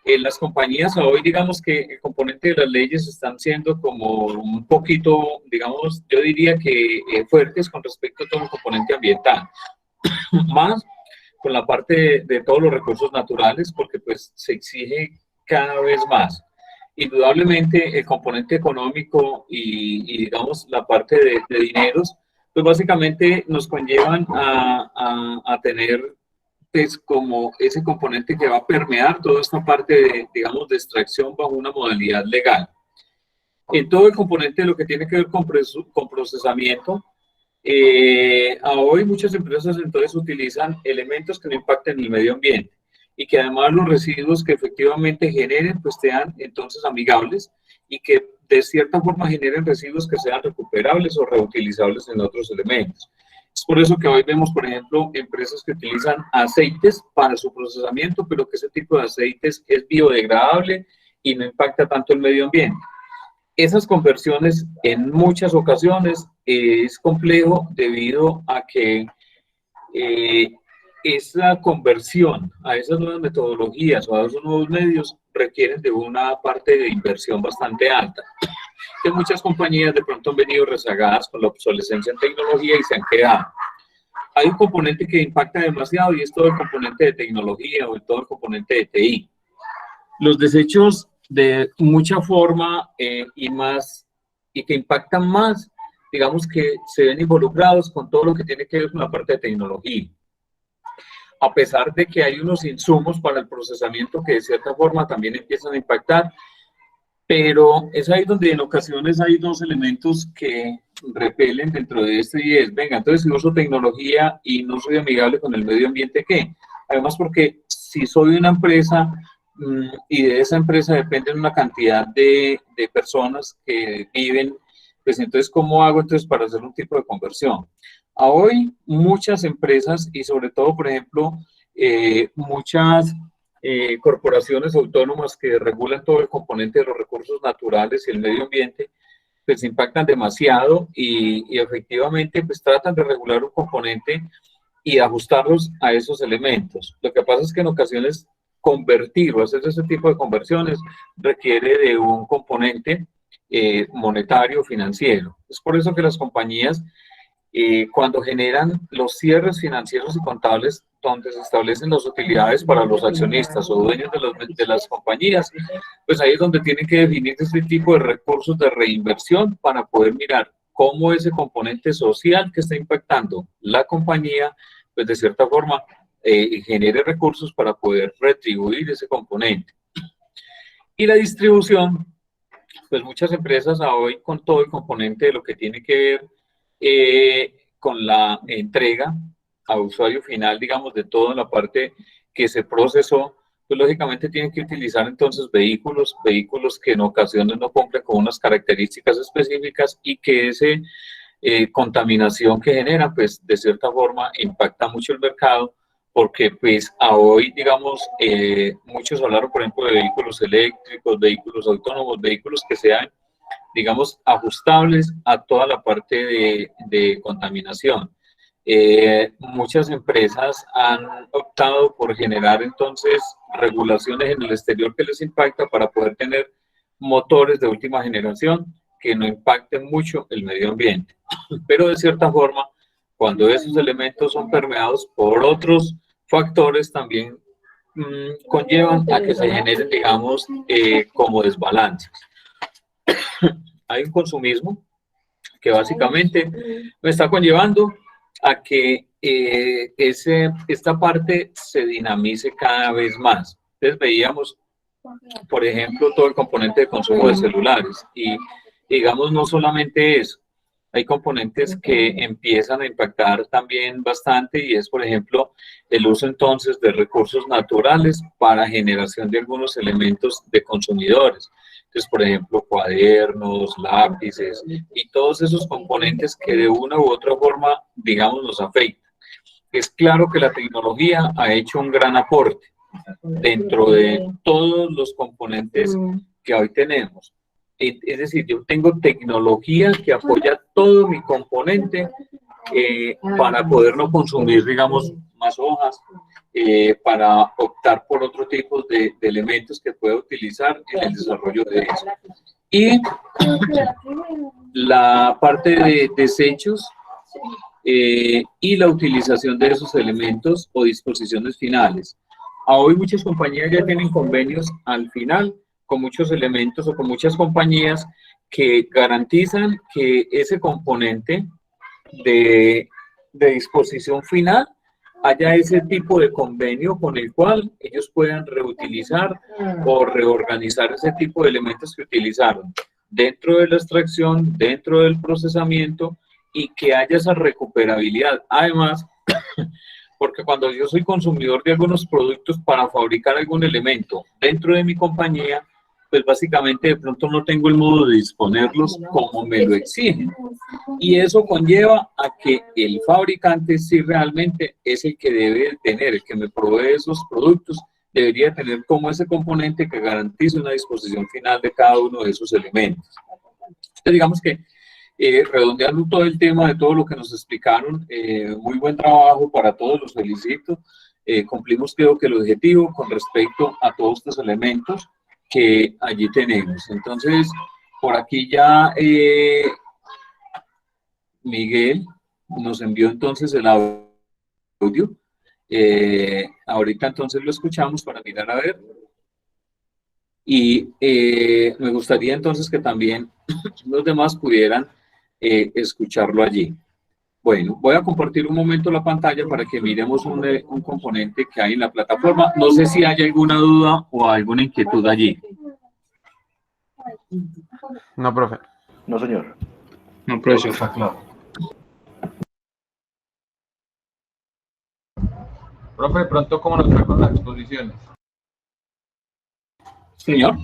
en las compañías hoy, digamos que el componente de las leyes están siendo como un poquito, digamos, yo diría que fuertes con respecto a todo el componente ambiental. Más con la parte de todos los recursos naturales, porque pues se exige cada vez más. Indudablemente el componente económico y digamos la parte de dineros, pues básicamente nos conllevan a tener pues como ese componente que va a permear toda esta parte de, digamos, de extracción bajo una modalidad legal. En todo el componente de lo que tiene que ver con procesamiento, a hoy muchas empresas entonces utilizan elementos que no impacten el medio ambiente y que además los residuos que efectivamente generen pues sean entonces amigables y que de cierta forma generen residuos que sean recuperables o reutilizables en otros elementos. Es por eso que hoy vemos, por ejemplo, empresas que utilizan aceites para su procesamiento, pero que ese tipo de aceites es biodegradable y no impacta tanto el medio ambiente. Esas conversiones en muchas ocasiones es complejo debido a que esa conversión a esas nuevas metodologías o a esos nuevos medios requieren de una parte de inversión bastante alta. Que muchas compañías de pronto han venido rezagadas con la obsolescencia en tecnología y se han quedado. Hay un componente que impacta demasiado y es todo el componente de tecnología o todo el componente de TI. Los desechos de mucha forma y que impactan más, digamos que se ven involucrados con todo lo que tiene que ver con la parte de tecnología. a pesar de que hay unos insumos para el procesamiento que de cierta forma también empiezan a impactar, pero es ahí donde en ocasiones hay dos elementos que repelen dentro de esto y es, venga, entonces si uso tecnología y no soy amigable con el medio ambiente, ¿qué? Además porque si soy una empresa y de esa empresa dependen una cantidad de personas que viven, pues entonces, ¿cómo hago entonces para hacer un tipo de conversión? A hoy muchas empresas y sobre todo, por ejemplo, muchas corporaciones autónomas que regulan todo el componente de los recursos naturales y el medio ambiente, pues impactan demasiado y efectivamente pues tratan de regular un componente y ajustarlos a esos elementos. Lo que pasa es que en ocasiones convertir o hacer ese tipo de conversiones requiere de un componente monetario, financiero. Es por eso que las compañías cuando generan los cierres financieros y contables donde se establecen las utilidades para los accionistas o dueños de las compañías, pues ahí es donde tienen que definir este tipo de recursos de reinversión para poder mirar cómo ese componente social que está impactando la compañía, pues de cierta forma genere recursos para poder retribuir ese componente. Y la distribución, pues muchas empresas hoy con todo el componente de lo que tiene que ver con la entrega a usuario final, digamos, de toda la parte que se procesó, pues lógicamente tienen que utilizar entonces vehículos que en ocasiones no cumplen con unas características específicas y que ese contaminación que generan, pues de cierta forma impacta mucho el mercado, porque pues a hoy, digamos, muchos hablaron, por ejemplo, de vehículos eléctricos, vehículos autónomos, vehículos que sean, digamos, ajustables a toda la parte de contaminación. Muchas empresas han optado por generar entonces regulaciones en el exterior que les impacta para poder tener motores de última generación que no impacten mucho el medio ambiente. Pero de cierta forma, cuando esos elementos son permeados por otros factores, también conllevan a que se generen, digamos, como desbalances. Hay un consumismo que básicamente me está conllevando a que esta parte se dinamice cada vez más. Entonces veíamos, por ejemplo, todo el componente de consumo de celulares y digamos no solamente eso, hay componentes que empiezan a impactar también bastante y es, por ejemplo, el uso entonces de recursos naturales para generación de algunos elementos de consumidores. Entonces, por ejemplo, cuadernos, lápices y todos esos componentes que de una u otra forma, digamos, nos afectan. Es claro que la tecnología ha hecho un gran aporte dentro de todos los componentes que hoy tenemos. Es decir, yo tengo tecnología que apoya todo mi componente para poder no consumir, digamos, más hojas, para optar por otro tipo de elementos que pueda utilizar en el desarrollo de eso. Y la parte de desechos y la utilización de esos elementos o disposiciones finales. Hoy muchas compañías ya tienen convenios al final con muchos elementos o con muchas compañías que garantizan que ese componente de disposición final haya ese tipo de convenio con el cual ellos puedan reutilizar o reorganizar ese tipo de elementos que utilizaron dentro de la extracción, dentro del procesamiento y que haya esa recuperabilidad. Además, porque cuando yo soy consumidor de algunos productos para fabricar algún elemento dentro de mi compañía, pues básicamente de pronto no tengo el modo de disponerlos como me lo exigen. Y eso conlleva a que el fabricante, si realmente es el que debe tener, el que me provee esos productos, debería tener como ese componente que garantice una disposición final de cada uno de esos elementos. Entonces, digamos que redondeando todo el tema de todo lo que nos explicaron, muy buen trabajo para todos, los felicito. Cumplimos creo que el objetivo con respecto a todos estos elementos que allí tenemos. Entonces, por aquí ya Miguel nos envió entonces el audio. Ahorita entonces lo escuchamos para mirar a ver. Y me gustaría entonces que también los demás pudieran escucharlo allí. Bueno, voy a compartir un momento la pantalla para que miremos un componente que hay en la plataforma. No sé si hay alguna duda o alguna inquietud allí. No, profe. No, señor. No, profesor. Está claro. Profe, de pronto, ¿cómo nos fue con las exposiciones? Señor.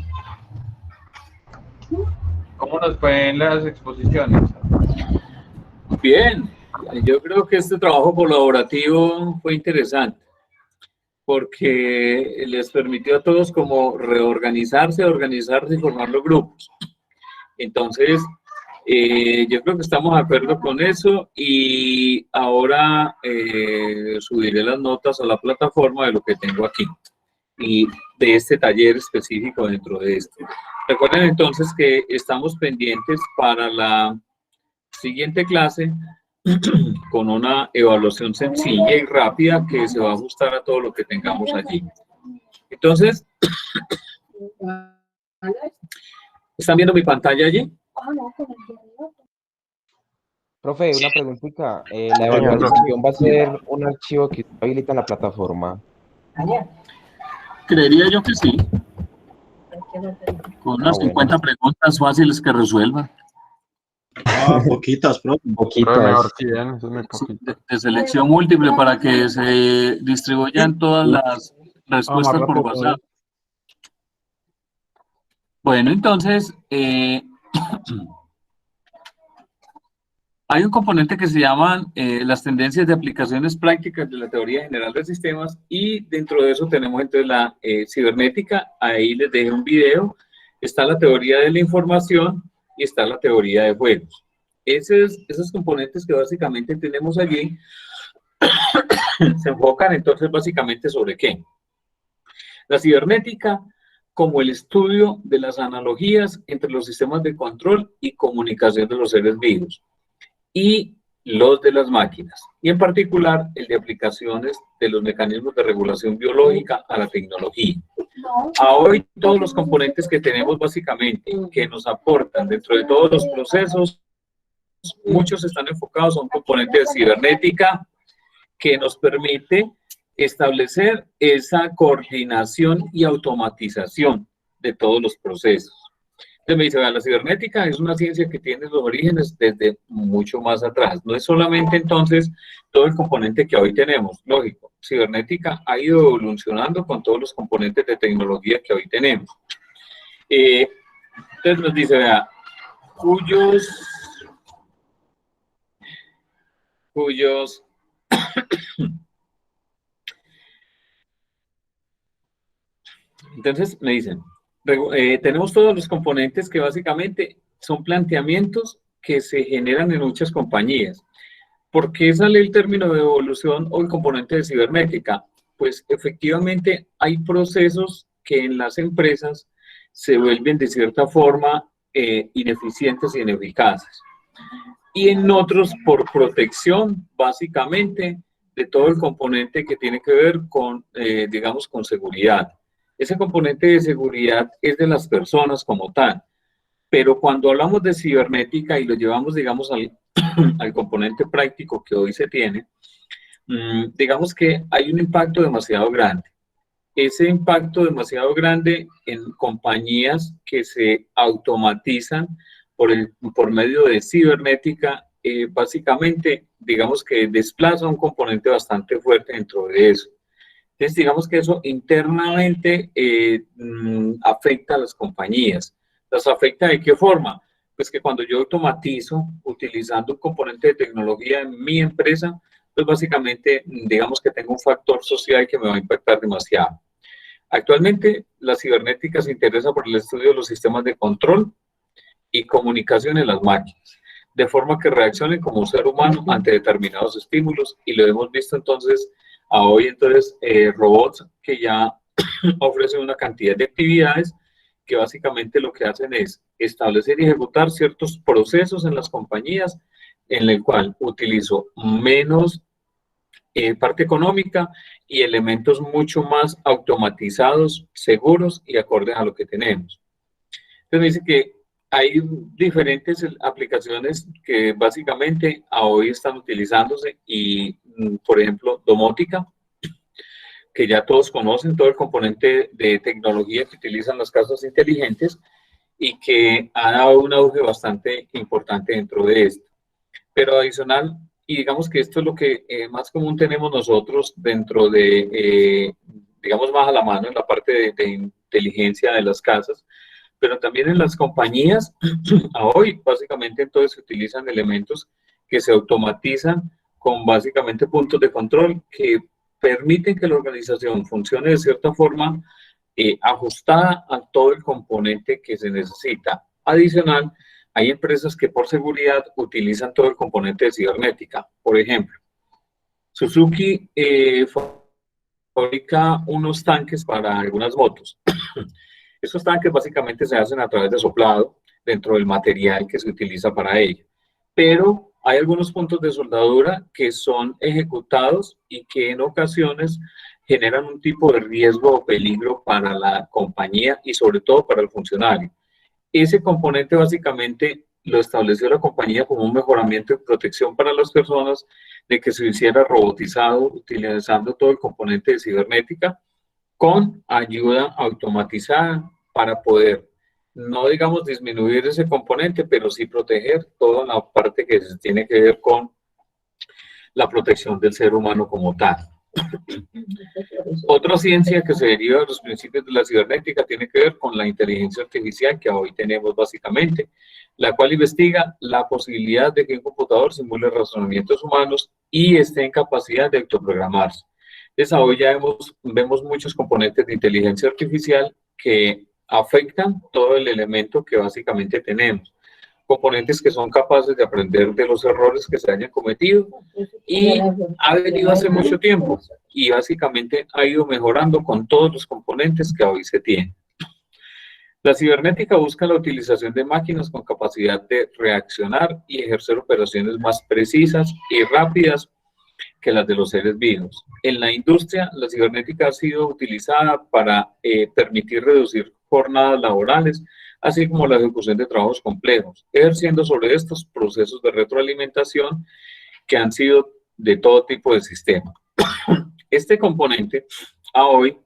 ¿Cómo nos fue en las exposiciones? Bien, yo creo que este trabajo colaborativo fue interesante porque les permitió a todos como reorganizarse, organizarse y formar los grupos. Entonces, yo creo que estamos de acuerdo con eso y ahora subiré las notas a la plataforma de lo que tengo aquí y de este taller específico dentro de este. Recuerden entonces que estamos pendientes para la siguiente clase con una evaluación sencilla y rápida que se va a ajustar a todo lo que tengamos allí. Entonces, ¿están viendo mi pantalla allí? Profe, una preguntita. ¿La evaluación va a ser un archivo que habilita en la plataforma? Creería yo que sí. Con unas 50 preguntas fáciles que resuelvan. Ah, poquitas, profe. Mejor que bien, eso es muy poquito. De selección múltiple para que se distribuyan todas las respuestas por WhatsApp. Bueno, entonces, hay un componente que se llama las tendencias de aplicaciones prácticas de la teoría general de sistemas y dentro de eso tenemos entonces la cibernética. Ahí les dejé un video. Está la teoría de la información y está la teoría de juegos. Esos componentes que básicamente tenemos allí se enfocan entonces básicamente sobre qué. La cibernética como el estudio de las analogías entre los sistemas de control y comunicación de los seres vivos y los de las máquinas, y en particular el de aplicaciones de los mecanismos de regulación biológica a la tecnología. A hoy todos los componentes que tenemos básicamente que nos aportan dentro de todos los procesos, muchos están enfocados a un componente de cibernética que nos permite establecer esa coordinación y automatización de todos los procesos. Entonces me dice, la cibernética es una ciencia que tiene los orígenes desde mucho más atrás. No es solamente entonces todo el componente que hoy tenemos. Lógico, cibernética ha ido evolucionando con todos los componentes de tecnología que hoy tenemos. Entonces nos dice, vea, cuyos entonces me dicen, tenemos todos los componentes que básicamente son planteamientos que se generan en muchas compañías. ¿Por qué sale el término de evolución o el componente de cibernética? Pues efectivamente hay procesos que en las empresas se vuelven de cierta forma ineficientes y ineficaces. Y en otros por protección, básicamente, de todo el componente que tiene que ver con, digamos, con seguridad. Ese componente de seguridad es de las personas como tal, pero cuando hablamos de cibernética y lo llevamos, digamos, al componente práctico que hoy se tiene, digamos que hay un impacto demasiado grande. Ese impacto demasiado grande en compañías que se automatizan por medio de cibernética, básicamente, digamos que desplaza un componente bastante fuerte dentro de eso. Entonces, digamos que eso internamente afecta a las compañías. ¿Las afecta de qué forma? Pues que cuando yo automatizo utilizando un componente de tecnología en mi empresa, pues básicamente, digamos que tengo un factor social que me va a impactar demasiado. Actualmente, la cibernética se interesa por el estudio de los sistemas de control y comunicación en las máquinas, de forma que reaccionen como un ser humano ante determinados estímulos, y lo hemos visto entonces a hoy, entonces, robots que ya ofrecen una cantidad de actividades que básicamente lo que hacen es establecer y ejecutar ciertos procesos en las compañías en el cual utilizo menos parte económica y elementos mucho más automatizados, seguros y acordes a lo que tenemos. Entonces me dice que hay diferentes aplicaciones que básicamente a hoy están utilizándose y, por ejemplo, domótica, que ya todos conocen, todo el componente de tecnología que utilizan las casas inteligentes y que ha dado un auge bastante importante dentro de esto. Pero adicional, y digamos que esto es lo que más común tenemos nosotros dentro de, digamos, más a la mano en la parte de inteligencia de las casas, pero también en las compañías, a hoy básicamente entonces se utilizan elementos que se automatizan con básicamente puntos de control que permiten que la organización funcione de cierta forma ajustada a todo el componente que se necesita. Adicional, hay empresas que por seguridad utilizan todo el componente de cibernética. Por ejemplo, Suzuki fabrica unos tanques para algunas motos. Estos tanques básicamente se hacen a través de soplado dentro del material que se utiliza para ello. Pero hay algunos puntos de soldadura que son ejecutados y que en ocasiones generan un tipo de riesgo o peligro para la compañía y sobre todo para el funcionario. Ese componente básicamente lo estableció la compañía como un mejoramiento de protección para las personas, de que se hiciera robotizado utilizando todo el componente de cibernética con ayuda automatizada para poder, no digamos disminuir ese componente, pero sí proteger toda la parte que se tiene que ver con la protección del ser humano como tal. Otra ciencia que se deriva de los principios de la cibernética tiene que ver con la inteligencia artificial que hoy tenemos básicamente, la cual investiga la posibilidad de que un computador simule razonamientos humanos y esté en capacidad de autoprogramarse. Entonces, hoy ya vemos muchos componentes de inteligencia artificial que afectan todo el elemento que básicamente tenemos. Componentes que son capaces de aprender de los errores que se hayan cometido y ha venido hace mucho tiempo y básicamente ha ido mejorando con todos los componentes que hoy se tienen. La cibernética busca la utilización de máquinas con capacidad de reaccionar y ejercer operaciones más precisas y rápidas que las de los seres vivos. En la industria, la cibernética ha sido utilizada para permitir reducir jornadas laborales, así como la ejecución de trabajos complejos, ejerciendo sobre estos procesos de retroalimentación que han sido de todo tipo de sistema. Este componente, a hoy,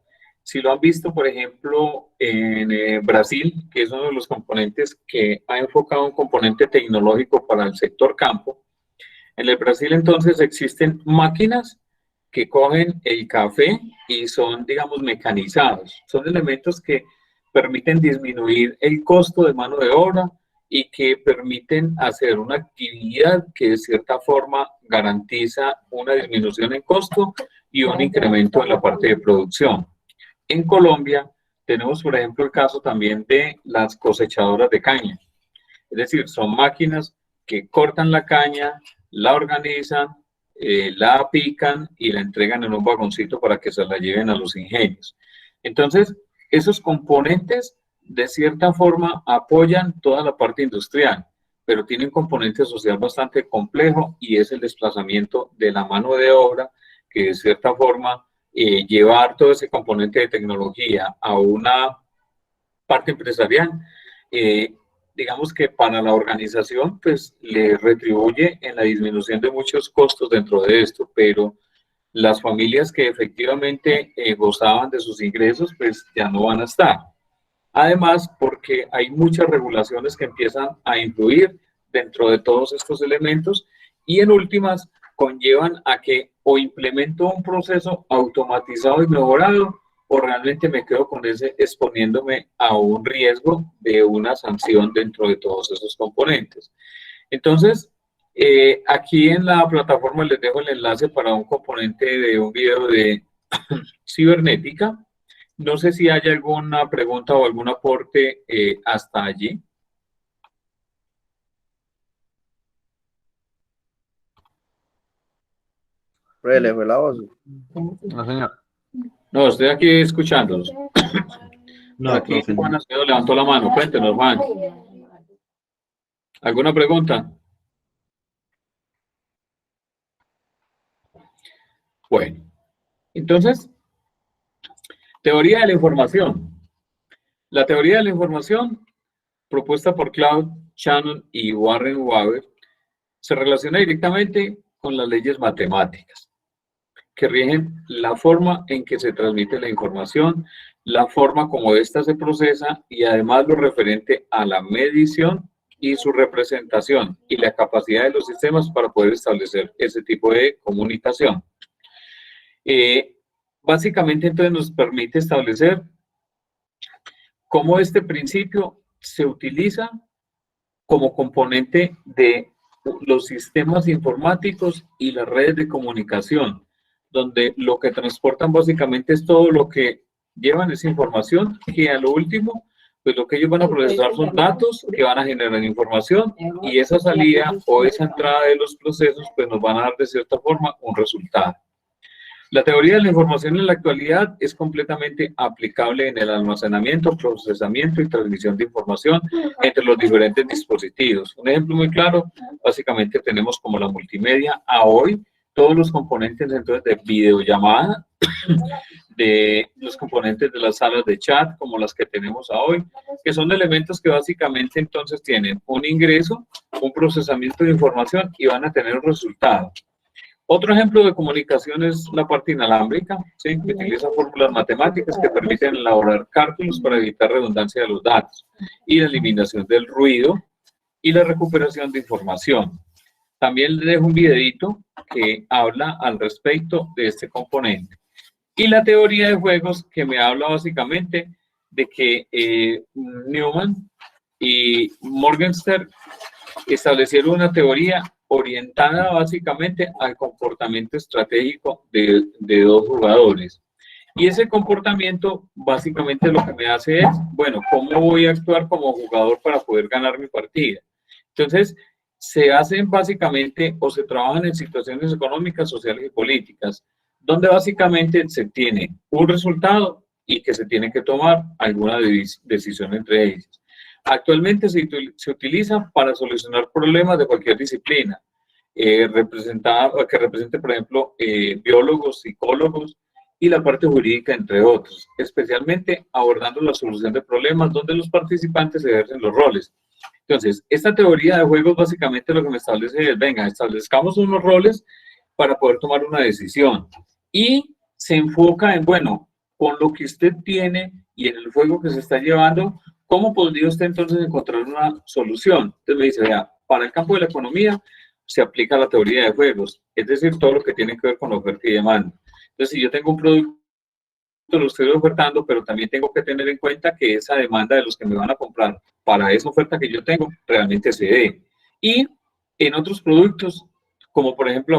si lo han visto, por ejemplo, en Brasil, que es uno de los componentes que ha enfocado un componente tecnológico para el sector campo. En el Brasil, entonces, existen máquinas que cogen el café y son, digamos, mecanizados. Son elementos que permiten disminuir el costo de mano de obra y que permiten hacer una actividad que de cierta forma garantiza una disminución en costo y un incremento en la parte de producción. En Colombia tenemos, por ejemplo, el caso también de las cosechadoras de caña. Es decir, son máquinas que cortan la caña, la organizan, la pican y la entregan en un vagoncito para que se la lleven a los ingenios. Entonces, esos componentes de cierta forma apoyan toda la parte industrial, pero tienen un componente social bastante complejo y es el desplazamiento de la mano de obra que de cierta forma llevar todo ese componente de tecnología a una parte empresarial, digamos que para la organización pues le retribuye en la disminución de muchos costos dentro de esto, pero las familias que efectivamente gozaban de sus ingresos pues ya no van a estar. Además, porque hay muchas regulaciones que empiezan a influir dentro de todos estos elementos y en últimas conllevan a que o implemento un proceso automatizado y mejorado o realmente me quedo con ese exponiéndome a un riesgo de una sanción dentro de todos esos componentes. Entonces, aquí en la plataforma les dejo el enlace para un componente de un video de cibernética. No sé si hay alguna pregunta o algún aporte hasta allí. ¿Le fue la voz? No, señor. No, estoy aquí escuchándolos. No, aquí Juan Acevedo levantó la mano. Cuéntenos, Juan. ¿Alguna pregunta? Bueno, entonces, teoría de la información. La teoría de la información propuesta por Claude Shannon y Warren Waber, se relaciona directamente con las leyes matemáticas, que rigen la forma en que se transmite la información, la forma como ésta se procesa y además lo referente a la medición y su representación y la capacidad de los sistemas para poder establecer ese tipo de comunicación. Básicamente, entonces, nos permite establecer cómo este principio se utiliza como componente de los sistemas informáticos y las redes de comunicación, donde lo que transportan básicamente es todo lo que llevan esa información, que a lo último, pues lo que ellos van a procesar son datos que van a generar información, y esa salida o esa entrada de los procesos pues nos van a dar de cierta forma un resultado. La teoría de la información en la actualidad es completamente aplicable en el almacenamiento, procesamiento y transmisión de información entre los diferentes dispositivos. Un ejemplo muy claro, básicamente tenemos como la multimedia a hoy, todos los componentes entonces de videollamada, de los componentes de las salas de chat como las que tenemos a hoy, que son elementos que básicamente entonces tienen un ingreso, un procesamiento de información y van a tener un resultado. Otro ejemplo de comunicación es la parte inalámbrica, ¿sí? Que utiliza fórmulas matemáticas que permiten elaborar cálculos para evitar redundancia de los datos y la eliminación del ruido y la recuperación de información. También les dejo un videito que habla al respecto de este componente. Y la teoría de juegos, que me habla básicamente de que Newman y Morgenstern establecieron una teoría orientada básicamente al comportamiento estratégico de dos jugadores. Y ese comportamiento básicamente lo que me hace es, bueno, ¿cómo voy a actuar como jugador para poder ganar mi partida? Entonces, se hacen básicamente o se trabajan en situaciones económicas, sociales y políticas, donde básicamente se tiene un resultado y que se tiene que tomar alguna decisión entre ellos. Actualmente se utiliza para solucionar problemas de cualquier disciplina, que represente, por ejemplo, biólogos, psicólogos y la parte jurídica, entre otros, especialmente abordando la solución de problemas donde los participantes ejercen los roles. Entonces, esta teoría de juegos básicamente lo que me establece es, venga, establezcamos unos roles para poder tomar una decisión, y se enfoca en, bueno, con lo que usted tiene y en el juego que se está llevando, ¿cómo podría usted entonces encontrar una solución? Entonces me dice, vea, para el campo de la economía se aplica la teoría de juegos, es decir, todo lo que tiene que ver con oferta y demanda. Entonces, si yo tengo un producto, lo estoy ofertando, pero también tengo que tener en cuenta que esa demanda de los que me van a comprar para esa oferta que yo tengo realmente se dé. Y en otros productos, como por ejemplo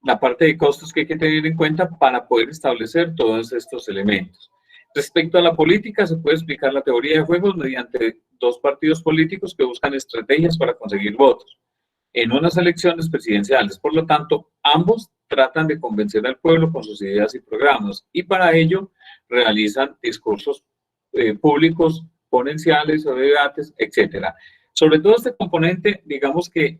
la parte de costos que hay que tener en cuenta para poder establecer todos estos elementos. Respecto a la política, se puede explicar la teoría de juegos mediante dos partidos políticos que buscan estrategias para conseguir votos en unas elecciones presidenciales. Por lo tanto, ambos tratan de convencer al pueblo con sus ideas y programas, y para ello realizan discursos públicos, ponenciales o debates, etc. Sobre todo este componente, digamos que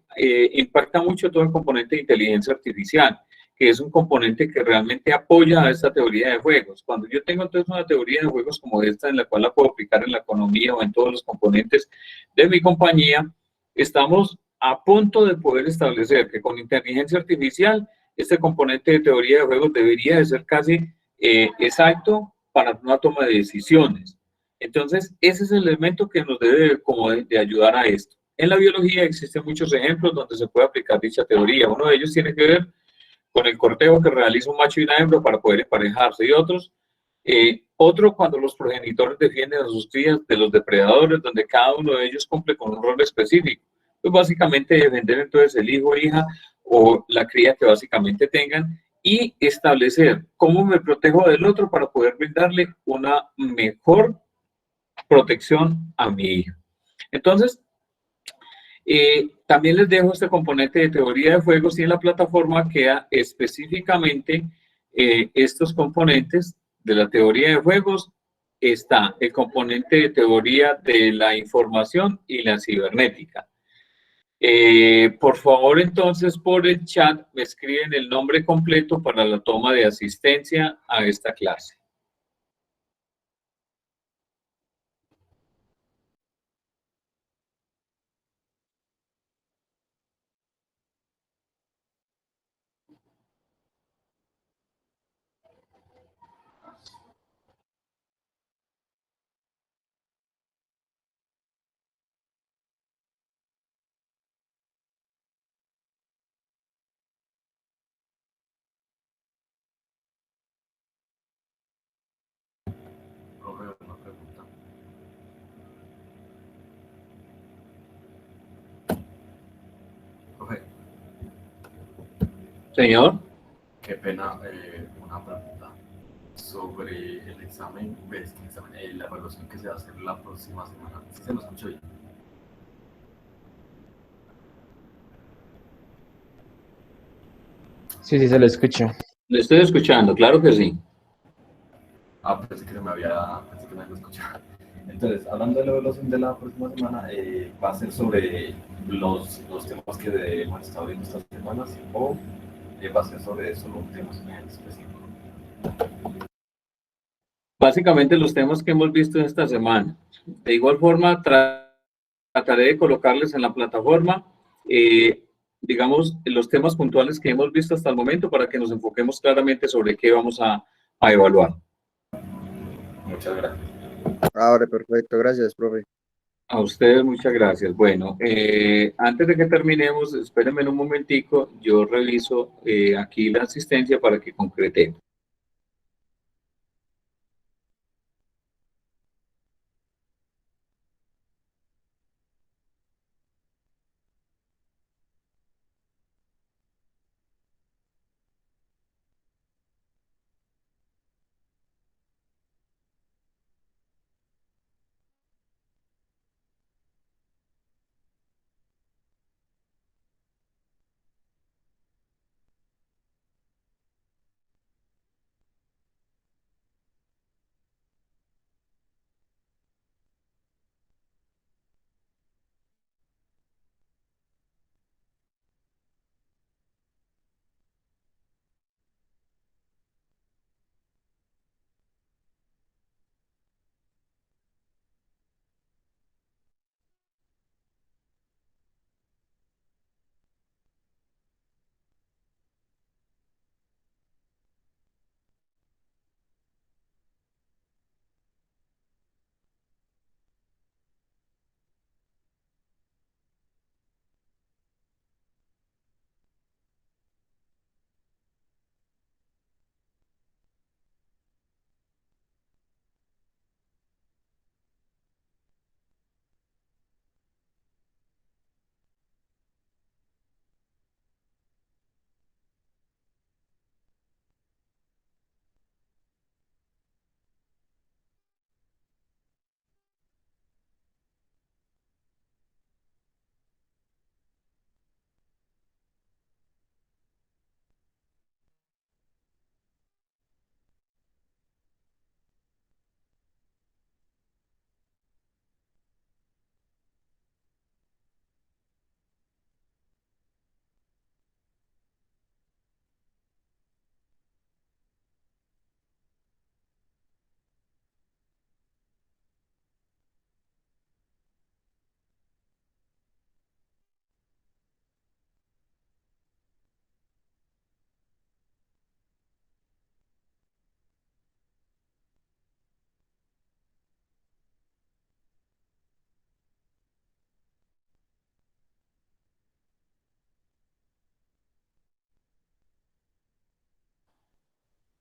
impacta mucho todo el componente de inteligencia artificial, que es un componente que realmente apoya a esta teoría de juegos. Cuando yo tengo entonces una teoría de juegos como esta, en la cual la puedo aplicar en la economía o en todos los componentes de mi compañía, estamos a punto de poder establecer que con inteligencia artificial este componente de teoría de juegos debería de ser casi exacto para una toma de decisiones. Entonces, ese es el elemento que nos debe como de ayudar a esto. En la biología existen muchos ejemplos donde se puede aplicar dicha teoría. Uno de ellos tiene que ver con el cortejo que realiza un macho y una hembra para poder emparejarse, y otro cuando los progenitores defienden a sus crías de los depredadores, donde cada uno de ellos cumple con un rol específico. Pues básicamente defender entonces el hijo, hija o la cría que básicamente tengan, y establecer cómo me protejo del otro para poder brindarle una mejor protección a mi hijo. Entonces, también les dejo este componente de teoría de juegos, y en la plataforma queda específicamente estos componentes de la teoría de juegos. Está el componente de teoría de la información y la cibernética. Por favor, entonces, por el chat me escriben el nombre completo para la toma de asistencia a esta clase. Señor. Qué pena, una pregunta sobre el examen, la evaluación que se va a hacer la próxima semana. ¿Sí se me escucha bien? Sí, sí, se lo escucho. Le estoy escuchando, claro que sí. Pensé que me había escuchado. Entonces, hablando de la evaluación de la próxima semana, ¿va a ser sobre los temas que hemos estado viendo estas semanas o va a ser sobre solo un tema en específico? Básicamente los temas que hemos visto esta semana. De igual forma, trataré de colocarles en la plataforma, digamos, los temas puntuales que hemos visto hasta el momento para que nos enfoquemos claramente sobre qué vamos a evaluar. Muchas gracias. Ahora, perfecto, gracias, profe. A ustedes muchas gracias. Bueno, antes de que terminemos, espérenme un momentico, yo reviso aquí la asistencia para que concretemos.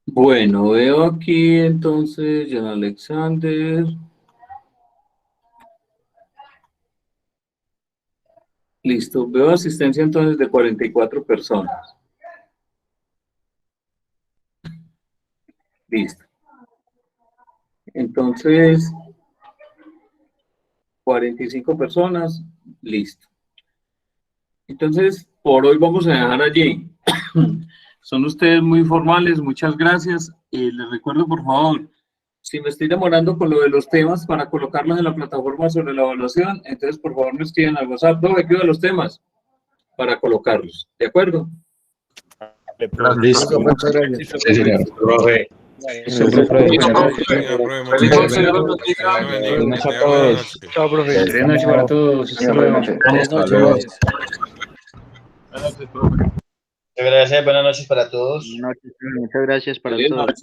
Bueno, veo aquí entonces John Alexander. Listo, veo asistencia entonces de 44 personas. Listo. Entonces, 45 personas, listo. Entonces, por hoy vamos a dejar allí. Son ustedes muy formales, muchas gracias. Les recuerdo, por favor, si me estoy demorando con lo de los temas para colocarlos en la plataforma sobre la evaluación, entonces por favor me escriban al WhatsApp, no, me pido los temas para colocarlos, ¿de acuerdo? Listo, muchas gracias. Sí, señor. Profe. Chao, profe. Buenas noches para todos. Buenas noches. Muchas gracias, buenas noches para todos. Muchas gracias para todos.